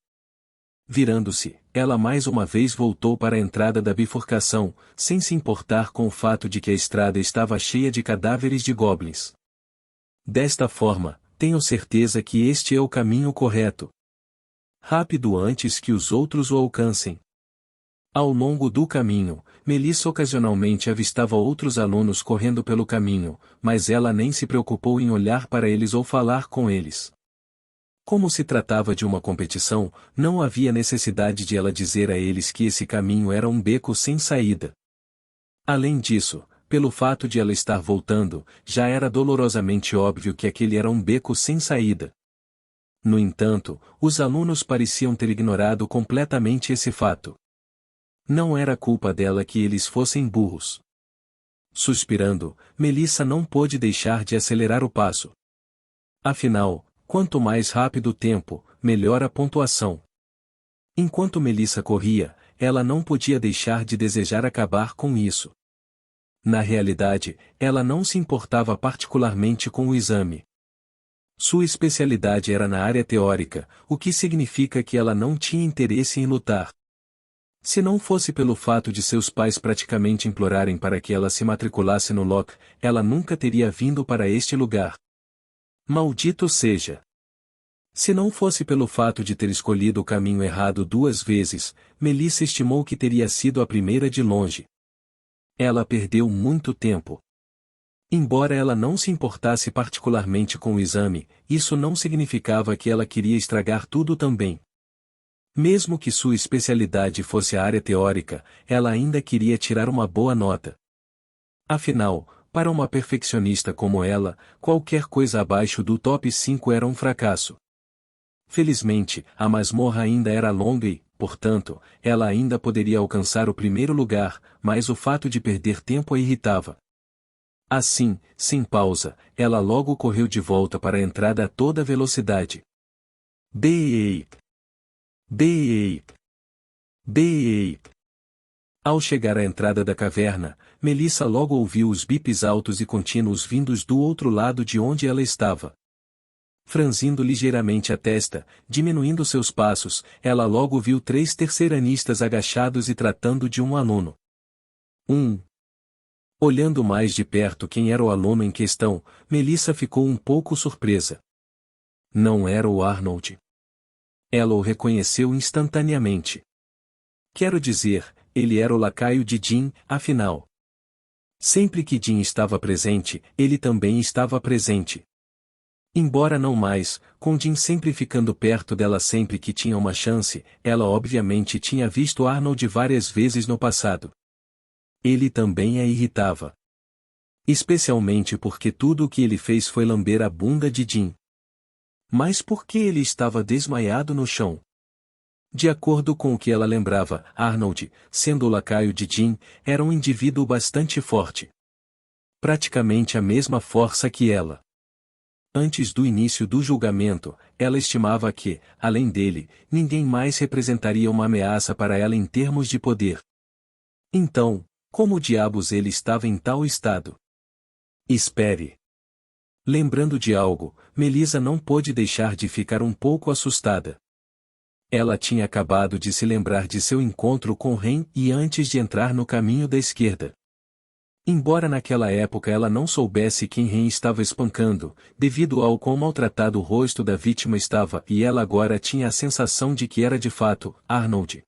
Virando-se, ela mais uma vez voltou para a entrada da bifurcação, sem se importar com o fato de que a estrada estava cheia de cadáveres de goblins. Desta forma, tenho certeza que este é o caminho correto. Rápido antes que os outros o alcancem. Ao longo do caminho, Melissa ocasionalmente avistava outros alunos correndo pelo caminho, mas ela nem se preocupou em olhar para eles ou falar com eles. Como se tratava de uma competição, não havia necessidade de ela dizer a eles que esse caminho era um beco sem saída. Além disso, pelo fato de ela estar voltando, já era dolorosamente óbvio que aquele era um beco sem saída. No entanto, os alunos pareciam ter ignorado completamente esse fato. Não era culpa dela que eles fossem burros. Suspirando, Melissa não pôde deixar de acelerar o passo. Afinal, quanto mais rápido o tempo, melhor a pontuação. Enquanto Melissa corria, ela não podia deixar de desejar acabar com isso. Na realidade, ela não se importava particularmente com o exame. Sua especialidade era na área teórica, o que significa que ela não tinha interesse em lutar. Se não fosse pelo fato de seus pais praticamente implorarem para que ela se matriculasse no Locke, ela nunca teria vindo para este lugar. Maldito seja! Se não fosse pelo fato de ter escolhido o caminho errado 2 vezes, Melissa estimou que teria sido a primeira de longe. Ela perdeu muito tempo. Embora ela não se importasse particularmente com o exame, isso não significava que ela queria estragar tudo também. Mesmo que sua especialidade fosse a área teórica, ela ainda queria tirar uma boa nota. Afinal, para uma perfeccionista como ela, qualquer coisa abaixo do top 5 era um fracasso. Felizmente, a masmorra ainda era longa e, portanto, ela ainda poderia alcançar o primeiro lugar, mas o fato de perder tempo a irritava. Assim, sem pausa, ela logo correu de volta para a entrada a toda velocidade. Beep! Beep! Beep! Ao chegar à entrada da caverna, Melissa logo ouviu os bips altos e contínuos vindos do outro lado de onde ela estava. Franzindo ligeiramente a testa, diminuindo seus passos, ela logo viu 3 terceiranistas agachados e tratando de um aluno. Olhando mais de perto quem era o aluno em questão, Melissa ficou um pouco surpresa. Não era o Arnold. Ela o reconheceu instantaneamente. Quero dizer, ele era o lacaio de Jim, afinal. Sempre que Jim estava presente, ele também estava presente. Embora não mais, com Jim sempre ficando perto dela sempre que tinha uma chance, ela obviamente tinha visto Arnold várias vezes no passado. Ele também a irritava. Especialmente porque tudo o que ele fez foi lamber a bunda de Jim. Mas por que ele estava desmaiado no chão? De acordo com o que ela lembrava, Arnold, sendo o lacaio de Jim, era um indivíduo bastante forte. Praticamente a mesma força que ela. Antes do início do julgamento, ela estimava que, além dele, ninguém mais representaria uma ameaça para ela em termos de poder. Então, como diabos ele estava em tal estado? Espere. Lembrando de algo, Melissa não pôde deixar de ficar um pouco assustada. Ela tinha acabado de se lembrar de seu encontro com Ren e antes de entrar no caminho da esquerda. Embora naquela época ela não soubesse quem Ren estava espancando, devido ao quão maltratado o rosto da vítima estava e ela agora tinha a sensação de que era de fato, Arnold.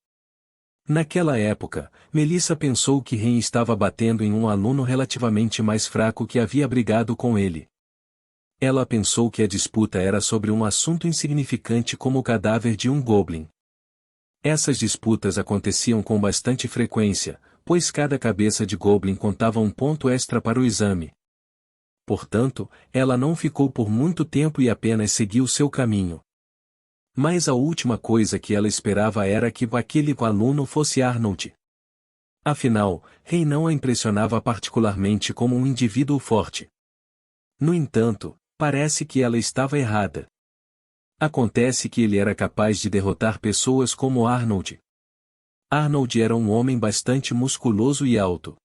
Naquela época, Melissa pensou que Ren estava batendo em um aluno relativamente mais fraco que havia brigado com ele. Ela pensou que a disputa era sobre um assunto insignificante como o cadáver de um goblin. Essas disputas aconteciam com bastante frequência, pois cada cabeça de goblin contava um ponto extra para o exame. Portanto, ela não ficou por muito tempo e apenas seguiu seu caminho. Mas a última coisa que ela esperava era que aquele aluno fosse Arnold. Afinal, Rei não a impressionava particularmente como um indivíduo forte. No entanto, parece que ela estava errada. Acontece que ele era capaz de derrotar pessoas como Arnold. Arnold era um homem bastante musculoso e alto.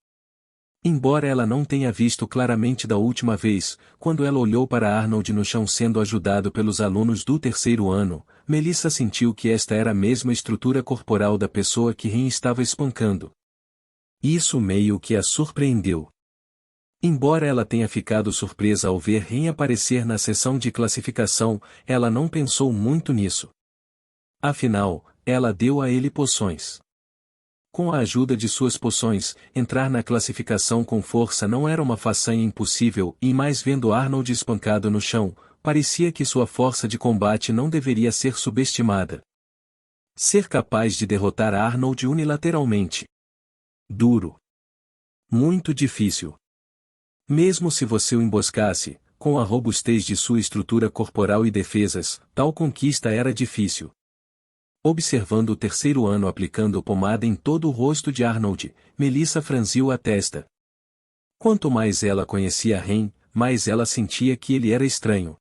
Embora ela não tenha visto claramente da última vez, quando ela olhou para Arnold no chão sendo ajudado pelos alunos do 3º ano, Melissa sentiu que esta era a mesma estrutura corporal da pessoa que Ren estava espancando. Isso meio que a surpreendeu. Embora ela tenha ficado surpresa ao ver Ren aparecer na sessão de classificação, ela não pensou muito nisso. Afinal, ela deu a ele poções. Com a ajuda de suas poções, entrar na classificação com força não era uma façanha impossível e mais vendo Arnold espancado no chão, parecia que sua força de combate não deveria ser subestimada. Ser capaz de derrotar Arnold unilateralmente. Duro. Muito difícil. Mesmo se você o emboscasse, com a robustez de sua estrutura corporal e defesas, tal conquista era difícil. Observando o 3º ano aplicando pomada em todo o rosto de Arnold, Melissa franziu a testa. Quanto mais ela conhecia Ren, mais ela sentia que ele era estranho.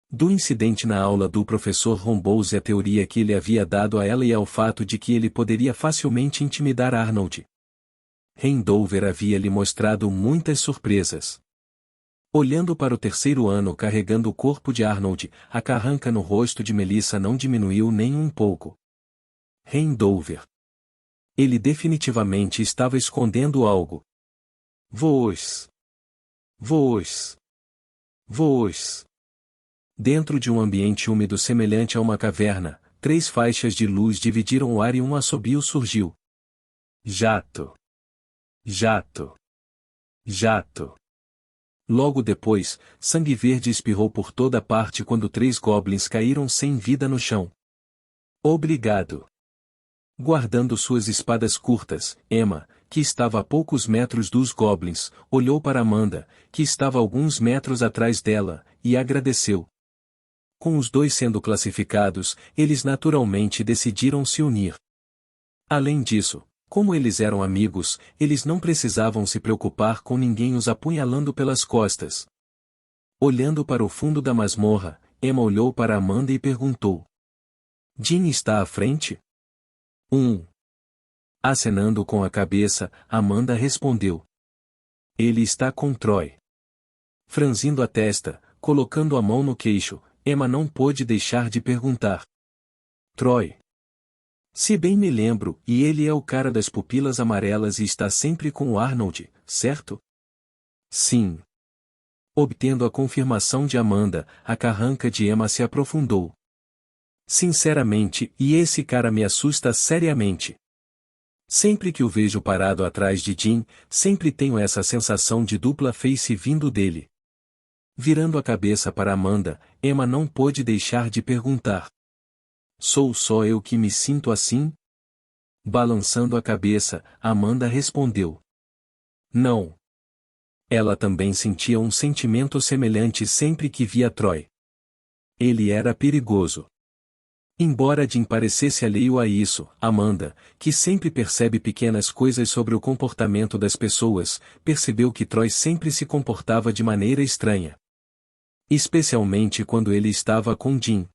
Do incidente na aula do professor Rombose a teoria que ele havia dado a ela e ao fato de que ele poderia facilmente intimidar Arnold. Dover havia lhe mostrado muitas surpresas. Olhando para o 3º ano carregando o corpo de Arnold, a carranca no rosto de Melissa não diminuiu nem um pouco. Dover. Ele definitivamente estava escondendo algo. Voz. Voz. Voz. Dentro de um ambiente úmido semelhante a uma caverna, 3 faixas de luz dividiram o ar e um assobio surgiu. Jato. Jato. Jato. Logo depois, sangue verde espirrou por toda parte quando 3 goblins caíram sem vida no chão. Obrigado. Guardando suas espadas curtas, Emma, que estava a poucos metros dos goblins, olhou para Amanda, que estava alguns metros atrás dela, e agradeceu. com os dois sendo classificados, eles naturalmente decidiram se unir. Além disso, como eles eram amigos, eles não precisavam se preocupar com ninguém os apunhalando pelas costas. Olhando para o fundo da masmorra, Emma olhou para Amanda e perguntou: Jim está à frente? Acenando com a cabeça, Amanda respondeu: Ele está com Troy. Franzindo a testa, colocando a mão no queixo, Emma não pôde deixar de perguntar: Troy? Se bem me lembro, e ele é o cara das pupilas amarelas e está sempre com o Arnold, certo? Sim. Obtendo a confirmação de Amanda, a carranca de Emma se aprofundou. Sinceramente, e esse cara me assusta seriamente. Sempre que o vejo parado atrás de Jim, sempre tenho essa sensação de dupla face vindo dele. Virando a cabeça para Amanda, Emma não pôde deixar de perguntar: Sou só eu que me sinto assim? Balançando a cabeça, Amanda respondeu: Não. Ela também sentia um sentimento semelhante sempre que via Troy. Ele era perigoso. Embora Jim parecesse alheio a isso, Amanda, que sempre percebe pequenas coisas sobre o comportamento das pessoas, percebeu que Troy sempre se comportava de maneira estranha. Especialmente quando ele estava com Jim.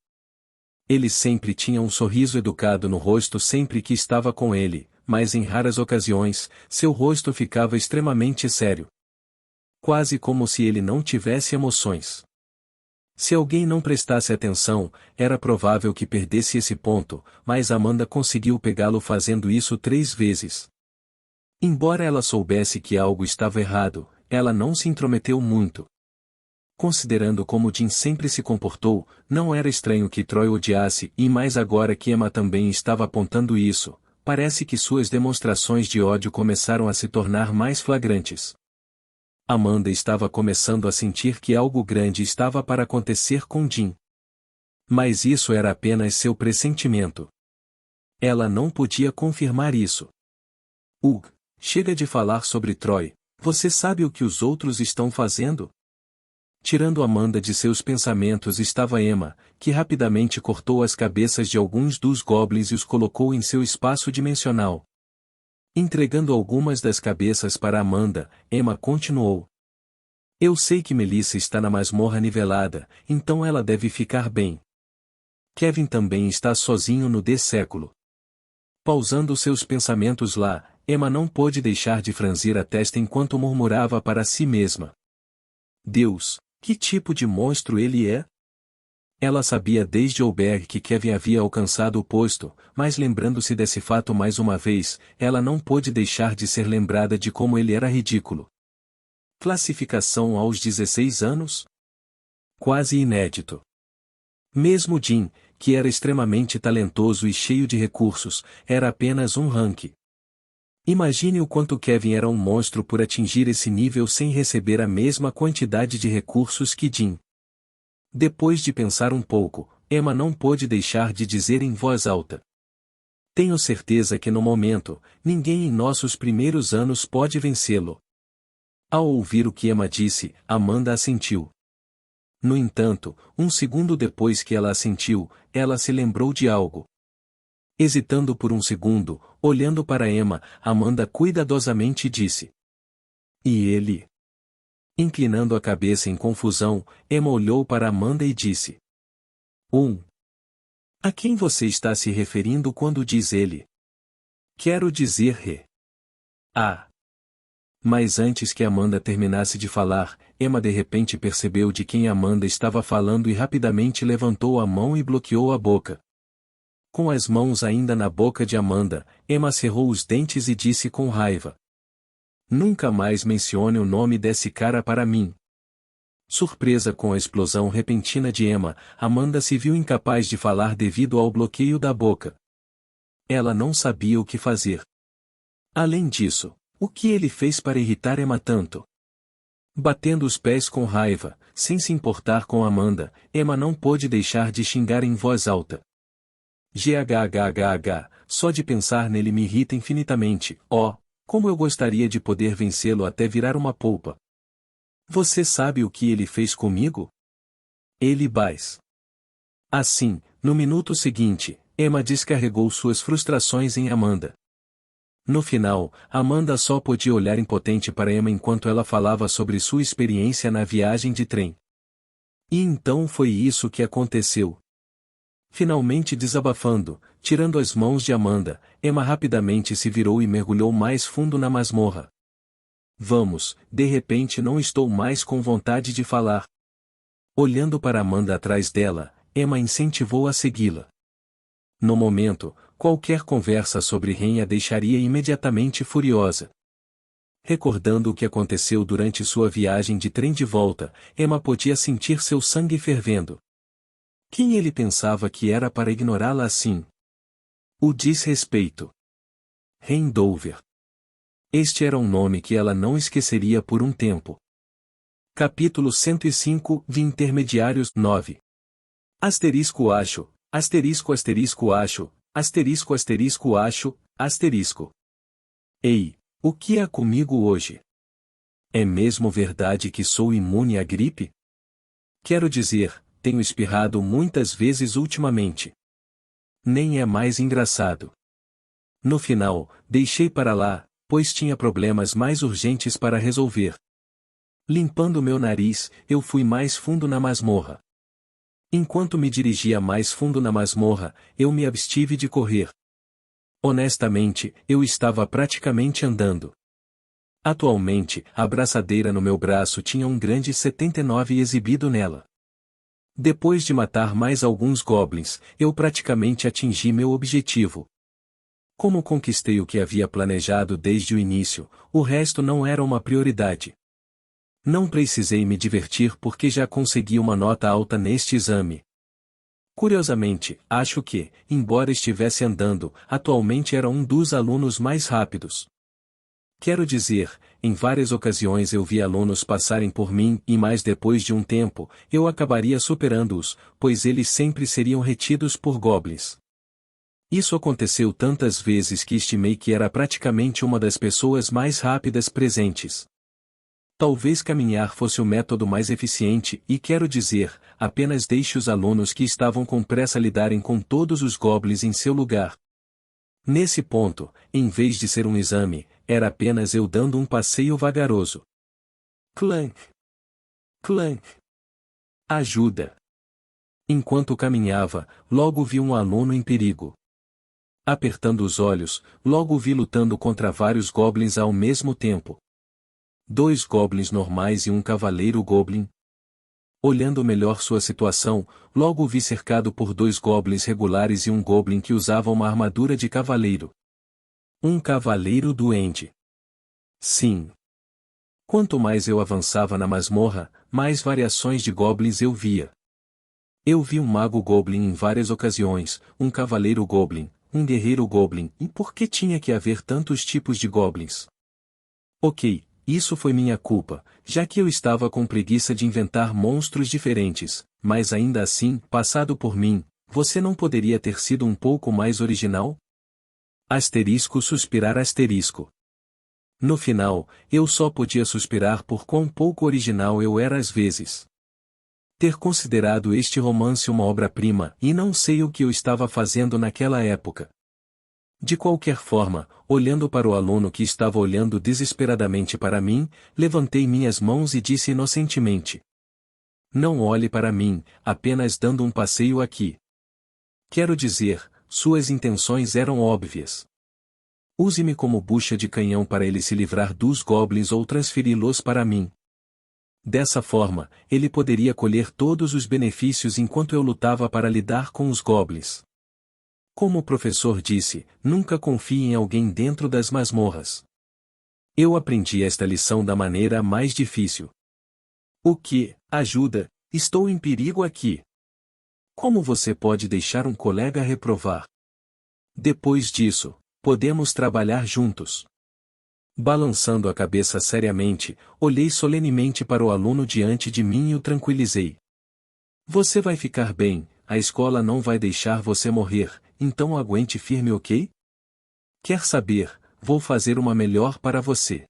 Ele sempre tinha um sorriso educado no rosto sempre que estava com ele, mas em raras ocasiões, seu rosto ficava extremamente sério. Quase como se ele não tivesse emoções. Se alguém não prestasse atenção, era provável que perdesse esse ponto, mas Amanda conseguiu pegá-lo fazendo isso 3 vezes. Embora ela soubesse que algo estava errado, ela não se intrometeu muito. Considerando como Jim sempre se comportou, não era estranho que Troy odiasse e mais agora que Emma também estava apontando isso, parece que suas demonstrações de ódio começaram a se tornar mais flagrantes. Amanda estava começando a sentir que algo grande estava para acontecer com Jim. Mas isso era apenas seu pressentimento. Ela não podia confirmar isso. Chega de falar sobre Troy, você sabe o que os outros estão fazendo? Tirando Amanda de seus pensamentos estava Emma, que rapidamente cortou as cabeças de alguns dos goblins e os colocou em seu espaço dimensional. Entregando algumas das cabeças para Amanda, Emma continuou: Eu sei que Melissa está na masmorra nivelada, então ela deve ficar bem. Kevin também está sozinho no D-século. Pausando seus pensamentos lá, Emma não pôde deixar de franzir a testa enquanto murmurava para si mesma: Deus, que tipo de monstro ele é? Ela sabia desde Oberg que Kevin havia alcançado o posto, mas lembrando-se desse fato mais uma vez, ela não pôde deixar de ser lembrada de como ele era ridículo. Classificação aos 16 anos? Quase inédito. Mesmo Jim, que era extremamente talentoso e cheio de recursos, era apenas um rank. Imagine o quanto Kevin era um monstro por atingir esse nível sem receber a mesma quantidade de recursos que Jim. Depois de pensar um pouco, Emma não pôde deixar de dizer em voz alta: Tenho certeza que no momento, ninguém em nossos primeiros anos pode vencê-lo. Ao ouvir o que Emma disse, Amanda assentiu. No entanto, um segundo depois que ela assentiu, ela se lembrou de algo. Hesitando por um segundo, olhando para Emma, Amanda cuidadosamente disse: E ele? Inclinando a cabeça em confusão, Emma olhou para Amanda e disse: A quem você está se referindo quando diz ele? Quero dizer Re. Mas antes que Amanda terminasse de falar, Emma de repente percebeu de quem Amanda estava falando e rapidamente levantou a mão e bloqueou a boca. Com as mãos ainda na boca de Amanda, Emma cerrou os dentes e disse com raiva: Nunca mais mencione o nome desse cara para mim. Surpresa com a explosão repentina de Emma, Amanda se viu incapaz de falar devido ao bloqueio da boca. Ela não sabia o que fazer. Além disso, o que ele fez para irritar Emma tanto? Batendo os pés com raiva, sem se importar com Amanda, Emma não pôde deixar de xingar em voz alta. Só de pensar nele me irrita infinitamente, como eu gostaria de poder vencê-lo até virar uma polpa. Você sabe o que ele fez comigo? Ele Assim, no minuto seguinte, Emma descarregou suas frustrações em Amanda. No final, Amanda só podia olhar impotente para Emma enquanto ela falava sobre sua experiência na viagem de trem. E então foi isso que aconteceu. Finalmente desabafando, tirando as mãos de Amanda, Emma rapidamente se virou e mergulhou mais fundo na masmorra. Vamos, de repente não estou mais com vontade de falar. Olhando para Amanda atrás dela, Emma incentivou a segui-la. No momento, qualquer conversa sobre Ren a deixaria imediatamente furiosa. Recordando o que aconteceu durante sua viagem de trem de volta, Emma podia sentir seu sangue fervendo. Quem ele pensava que era para ignorá-la assim? O desrespeito. Ren Dover. Este era um nome que ela não esqueceria por um tempo. Capítulo 105 de Intermediários 9. Asterisco acho, asterisco asterisco acho, asterisco asterisco acho, asterisco. Ei, o que há comigo hoje? É mesmo verdade que sou imune à gripe? Quero dizer, tenho espirrado muitas vezes ultimamente. Nem é mais engraçado. No final, deixei para lá, pois tinha problemas mais urgentes para resolver. Limpando meu nariz, eu fui mais fundo na masmorra. Enquanto me dirigia mais fundo na masmorra, eu me abstive de correr. Honestamente, eu estava praticamente andando. Atualmente, a braçadeira no meu braço tinha um grande 79 exibido nela. Depois de matar mais alguns goblins, eu praticamente atingi meu objetivo. Como conquistei o que havia planejado desde o início, o resto não era uma prioridade. Não precisei me divertir porque já consegui uma nota alta neste exame. Curiosamente, acho que, embora estivesse andando, atualmente era um dos alunos mais rápidos. Quero dizer, em várias ocasiões eu vi alunos passarem por mim e mais depois de um tempo, eu acabaria superando-os, pois eles sempre seriam retidos por goblins. Isso aconteceu tantas vezes que estimei que era praticamente uma das pessoas mais rápidas presentes. Talvez caminhar fosse o método mais eficiente e quero dizer, apenas deixe os alunos que estavam com pressa lidarem com todos os goblins em seu lugar. Nesse ponto, em vez de ser um exame, era apenas eu dando um passeio vagaroso. Clank! Clank! Ajuda! Enquanto caminhava, logo vi um aluno em perigo. Apertando os olhos, logo vi lutando contra vários goblins ao mesmo tempo. 2 goblins normais e um cavaleiro goblin. Olhando melhor sua situação, logo o vi cercado por 2 goblins regulares e um goblin que usava uma armadura de cavaleiro. Um cavaleiro duende. Sim. Quanto mais eu avançava na masmorra, mais variações de goblins eu via. Eu vi um mago goblin em várias ocasiões, um cavaleiro goblin, um guerreiro goblin, e por que tinha que haver tantos tipos de goblins? Ok, isso foi minha culpa, já que eu estava com preguiça de inventar monstros diferentes, mas ainda assim, passado por mim, você não poderia ter sido um pouco mais original? Asterisco suspirar asterisco. No final, eu só podia suspirar por quão pouco original eu era às vezes. Ter considerado este romance uma obra-prima, e não sei o que eu estava fazendo naquela época. De qualquer forma, olhando para o aluno que estava olhando desesperadamente para mim, levantei minhas mãos e disse inocentemente: Não olhe para mim, apenas dando um passeio aqui. Quero dizer, suas intenções eram óbvias. Use-me como bucha de canhão para ele se livrar dos goblins ou transferi-los para mim. Dessa forma, ele poderia colher todos os benefícios enquanto eu lutava para lidar com os goblins. Como o professor disse, nunca confie em alguém dentro das masmorras. Eu aprendi esta lição da maneira mais difícil. O que? Ajuda, estou em perigo aqui. Como você pode deixar um colega reprovar? Depois disso, podemos trabalhar juntos. Balançando a cabeça seriamente, olhei solenemente para o aluno diante de mim e o tranquilizei. Você vai ficar bem, a escola não vai deixar você morrer, então aguente firme, ok? Quer saber, vou fazer uma melhor para você.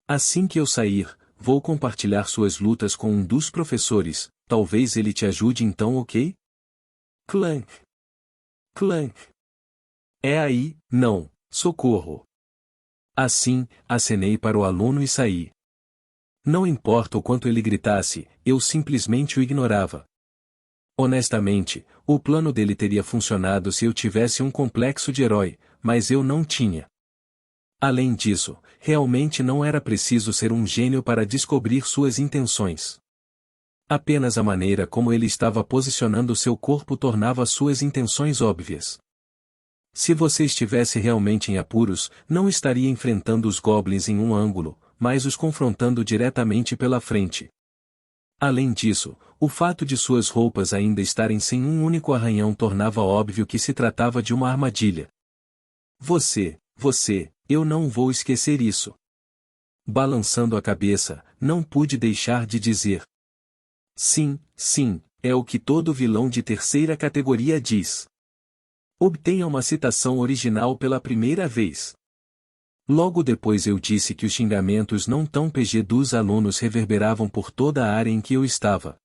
Assim que eu sair, vou compartilhar suas lutas com um dos professores, talvez ele te ajude então, ok? Clank. Clank. É aí, não, socorro. Assim, acenei para o aluno e saí. Não importa o quanto ele gritasse, eu simplesmente o ignorava. Honestamente, o plano dele teria funcionado se eu tivesse um complexo de herói, mas eu não tinha. Além disso, realmente não era preciso ser um gênio para descobrir suas intenções. Apenas a maneira como ele estava posicionando seu corpo tornava suas intenções óbvias. Se você estivesse realmente em apuros, não estaria enfrentando os goblins em um ângulo, mas os confrontando diretamente pela frente. Além disso, o fato de suas roupas ainda estarem sem um único arranhão tornava óbvio que se tratava de uma armadilha. Eu não vou esquecer isso. Balançando a cabeça, não pude deixar de dizer. Sim, é o que todo vilão de terceira categoria diz. Obtenha uma citação original pela primeira vez. Logo depois eu disse que os xingamentos não tão PG dos alunos reverberavam por toda a área em que eu estava.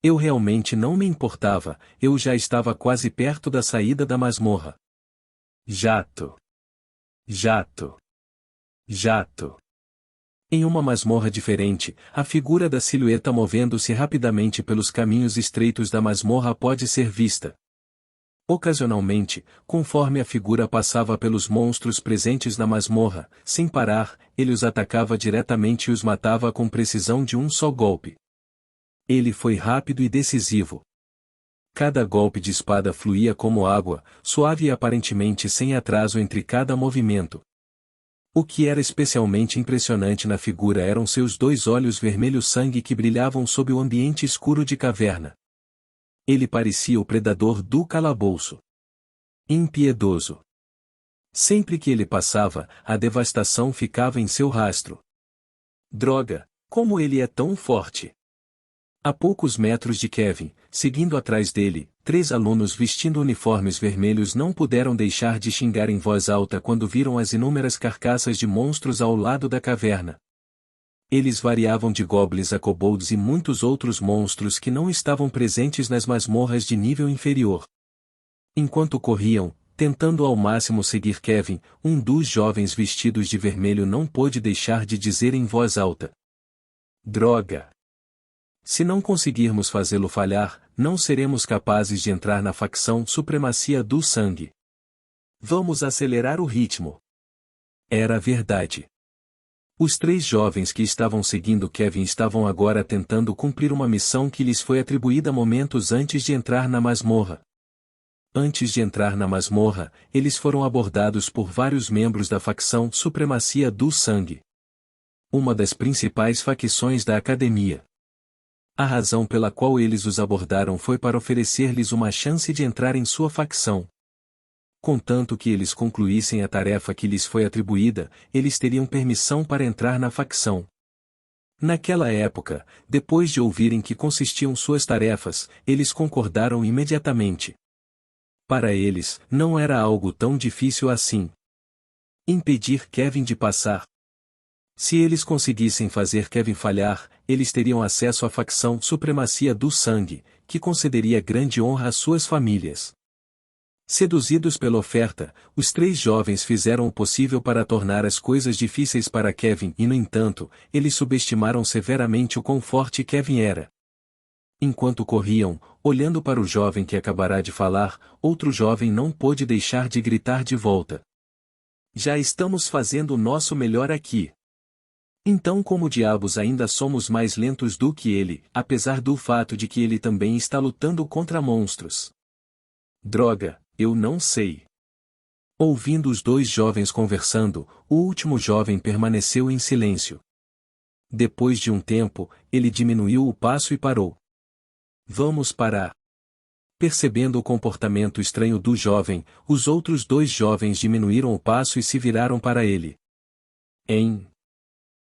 Eu realmente não me importava, eu já estava quase perto da saída da masmorra. Jato. Jato. Jato. Em uma masmorra diferente, a figura da silhueta movendo-se rapidamente pelos caminhos estreitos da masmorra pode ser vista. Ocasionalmente, conforme a figura passava pelos monstros presentes na masmorra, sem parar, ele os atacava diretamente e os matava com precisão de um só golpe. Ele foi rápido e decisivo. Cada golpe de espada fluía como água, suave e aparentemente sem atraso entre cada movimento. O que era especialmente impressionante na figura eram seus 2 olhos vermelhos sangue que brilhavam sob o ambiente escuro de caverna. Ele parecia o predador do calabouço. Impiedoso. Sempre que ele passava, a devastação ficava em seu rastro. Droga, como ele é tão forte! A poucos metros de Kevin, seguindo atrás dele, 3 alunos vestindo uniformes vermelhos não puderam deixar de xingar em voz alta quando viram as inúmeras carcaças de monstros ao lado da caverna. Eles variavam de goblins a kobolds e muitos outros monstros que não estavam presentes nas masmorras de nível inferior. Enquanto corriam, tentando ao máximo seguir Kevin, um dos jovens vestidos de vermelho não pôde deixar de dizer em voz alta. Droga! Se não conseguirmos fazê-lo falhar, não seremos capazes de entrar na facção Supremacia do Sangue. Vamos acelerar o ritmo. Era verdade. Os 3 jovens que estavam seguindo Kevin estavam agora tentando cumprir uma missão que lhes foi atribuída momentos antes de entrar na masmorra. Antes de entrar na masmorra, eles foram abordados por vários membros da facção Supremacia do Sangue. Uma das principais facções da academia. A razão pela qual eles os abordaram foi para oferecer-lhes uma chance de entrar em sua facção. Contanto que eles concluíssem a tarefa que lhes foi atribuída, eles teriam permissão para entrar na facção. Naquela época, depois de ouvirem que consistiam suas tarefas, eles concordaram imediatamente. Para eles, não era algo tão difícil assim. Impedir Kevin de passar. Se eles conseguissem fazer Kevin falhar, eles teriam acesso à facção Supremacia do Sangue, que concederia grande honra às suas famílias. Seduzidos pela oferta, os 3 jovens fizeram o possível para tornar as coisas difíceis para Kevin e, no entanto, eles subestimaram severamente o quão forte Kevin era. Enquanto corriam, olhando para o jovem que acabará de falar, outro jovem não pôde deixar de gritar de volta. Já estamos fazendo o nosso melhor aqui. Então como diabos ainda somos mais lentos do que ele, apesar do fato de que ele também está lutando contra monstros? Droga! Eu não sei. Ouvindo os 2 jovens conversando, o último jovem permaneceu em silêncio. Depois de um tempo, ele diminuiu o passo e parou. Vamos parar. Percebendo o comportamento estranho do jovem, os outros 2 jovens diminuíram o passo e se viraram para ele.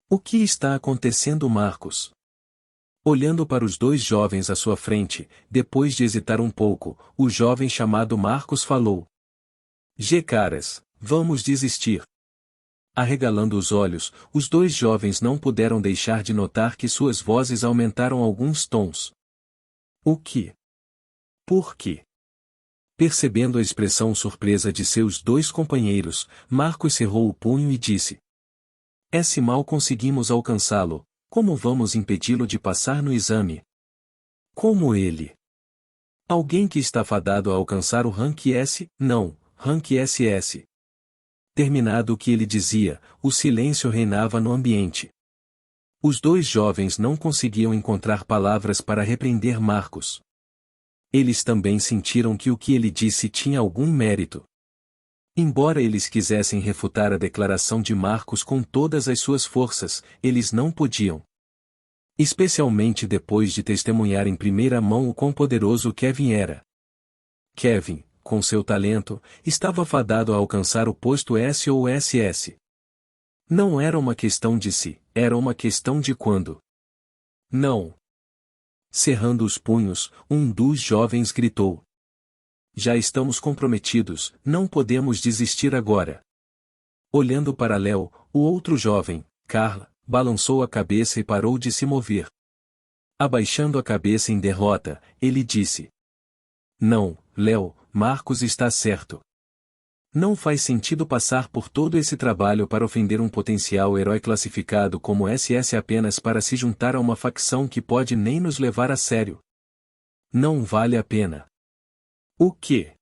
O que está acontecendo, Marcos? Olhando para os 2 jovens à sua frente, depois de hesitar um pouco, o jovem chamado Marcos falou. Caras, vamos desistir. Arregalando os olhos, os 2 jovens não puderam deixar de notar que suas vozes aumentaram alguns tons. O que? Por quê? Percebendo a expressão surpresa de seus dois companheiros, Marcos cerrou o punho e disse: Se mal conseguimos alcançá-lo, como vamos impedi-lo de passar no exame? Como ele? Alguém que está fadado a alcançar o rank S, não, rank SS. Terminado o que ele dizia, o silêncio reinava no ambiente. Os dois jovens não conseguiam encontrar palavras para repreender Marcos. Eles também sentiram que o que ele disse tinha algum mérito. Embora eles quisessem refutar a declaração de Marcos com todas as suas forças, eles não podiam. Especialmente depois de testemunhar em primeira mão o quão poderoso Kevin era. Kevin, com seu talento, estava fadado a alcançar o posto S ou SS. Não era uma questão de se, era uma questão de quando. Não. Cerrando os punhos, um dos jovens gritou: Já estamos comprometidos, não podemos desistir agora. Olhando para Léo, o outro jovem, Carla, balançou a cabeça e parou de se mover. Abaixando a cabeça em derrota, ele disse: Não, Léo, Marcos está certo. Não faz sentido passar por todo esse trabalho para ofender um potencial herói classificado como SS apenas para se juntar a uma facção que pode nem nos levar a sério. Não vale a pena. O quê?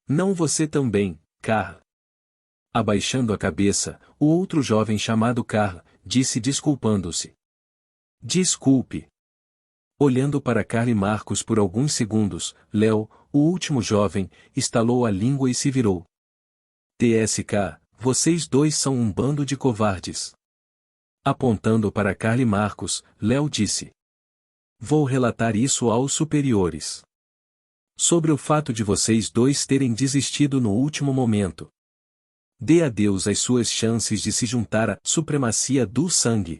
Não você também, Carl. Abaixando a cabeça, o outro jovem chamado Carl, disse desculpando-se. Desculpe. Olhando para Carl e Marcos por alguns segundos, Léo, o último jovem, estalou a língua e se virou. TSK, vocês dois são um bando de covardes. Apontando para Carl e Marcos, Léo disse: Vou relatar isso aos superiores. Sobre o fato de vocês dois terem desistido no último momento. Dê a Deus as suas chances de se juntar à supremacia do sangue.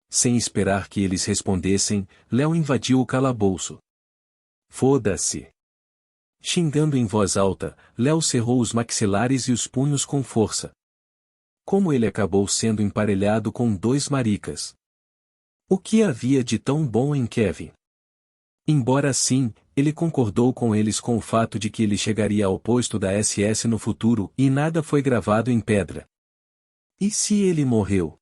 Sem esperar que eles respondessem, Léo invadiu o calabouço. Foda-se. Xingando em voz alta, Léo cerrou os maxilares e os punhos com força. Como ele acabou sendo emparelhado com dois maricas. O que havia de tão bom em Kevin? Embora assim, ele concordou com eles com o fato de que ele chegaria ao posto da SS no futuro e nada foi gravado em pedra. E se ele morreu?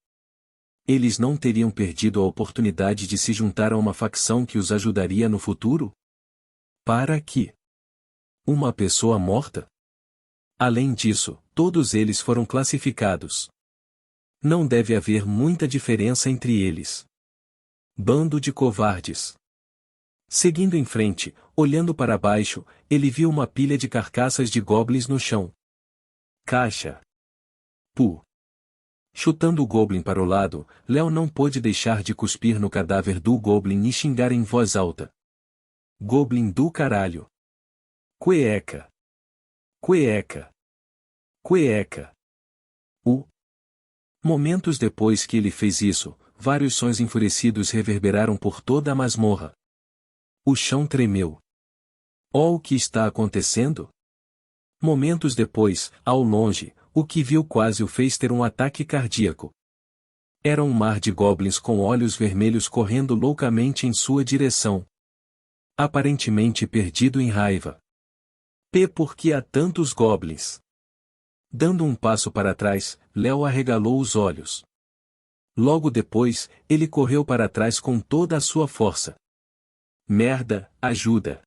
Eles não teriam perdido a oportunidade de se juntar a uma facção que os ajudaria no futuro? Para quê? Uma pessoa morta? Além disso, todos eles foram classificados. Não deve haver muita diferença entre eles. Bando de covardes. Seguindo em frente, olhando para baixo, ele viu uma pilha de carcaças de goblins no chão. Caixa. Pu. Chutando o goblin para o lado, Léo não pôde deixar de cuspir no cadáver do goblin e xingar em voz alta. Goblin do caralho. Cueca. Cueca. Cueca. Momentos depois que ele fez isso, vários sons enfurecidos reverberaram por toda a masmorra. O chão tremeu. Oh, o que está acontecendo? Momentos depois, ao longe, o que viu quase o fez ter um ataque cardíaco. Era um mar de goblins com olhos vermelhos correndo loucamente em sua direção. Aparentemente perdido em raiva. Por que há tantos goblins? Dando um passo para trás, Léo arregalou os olhos. Logo depois, ele correu para trás com toda a sua força. Merda, ajuda!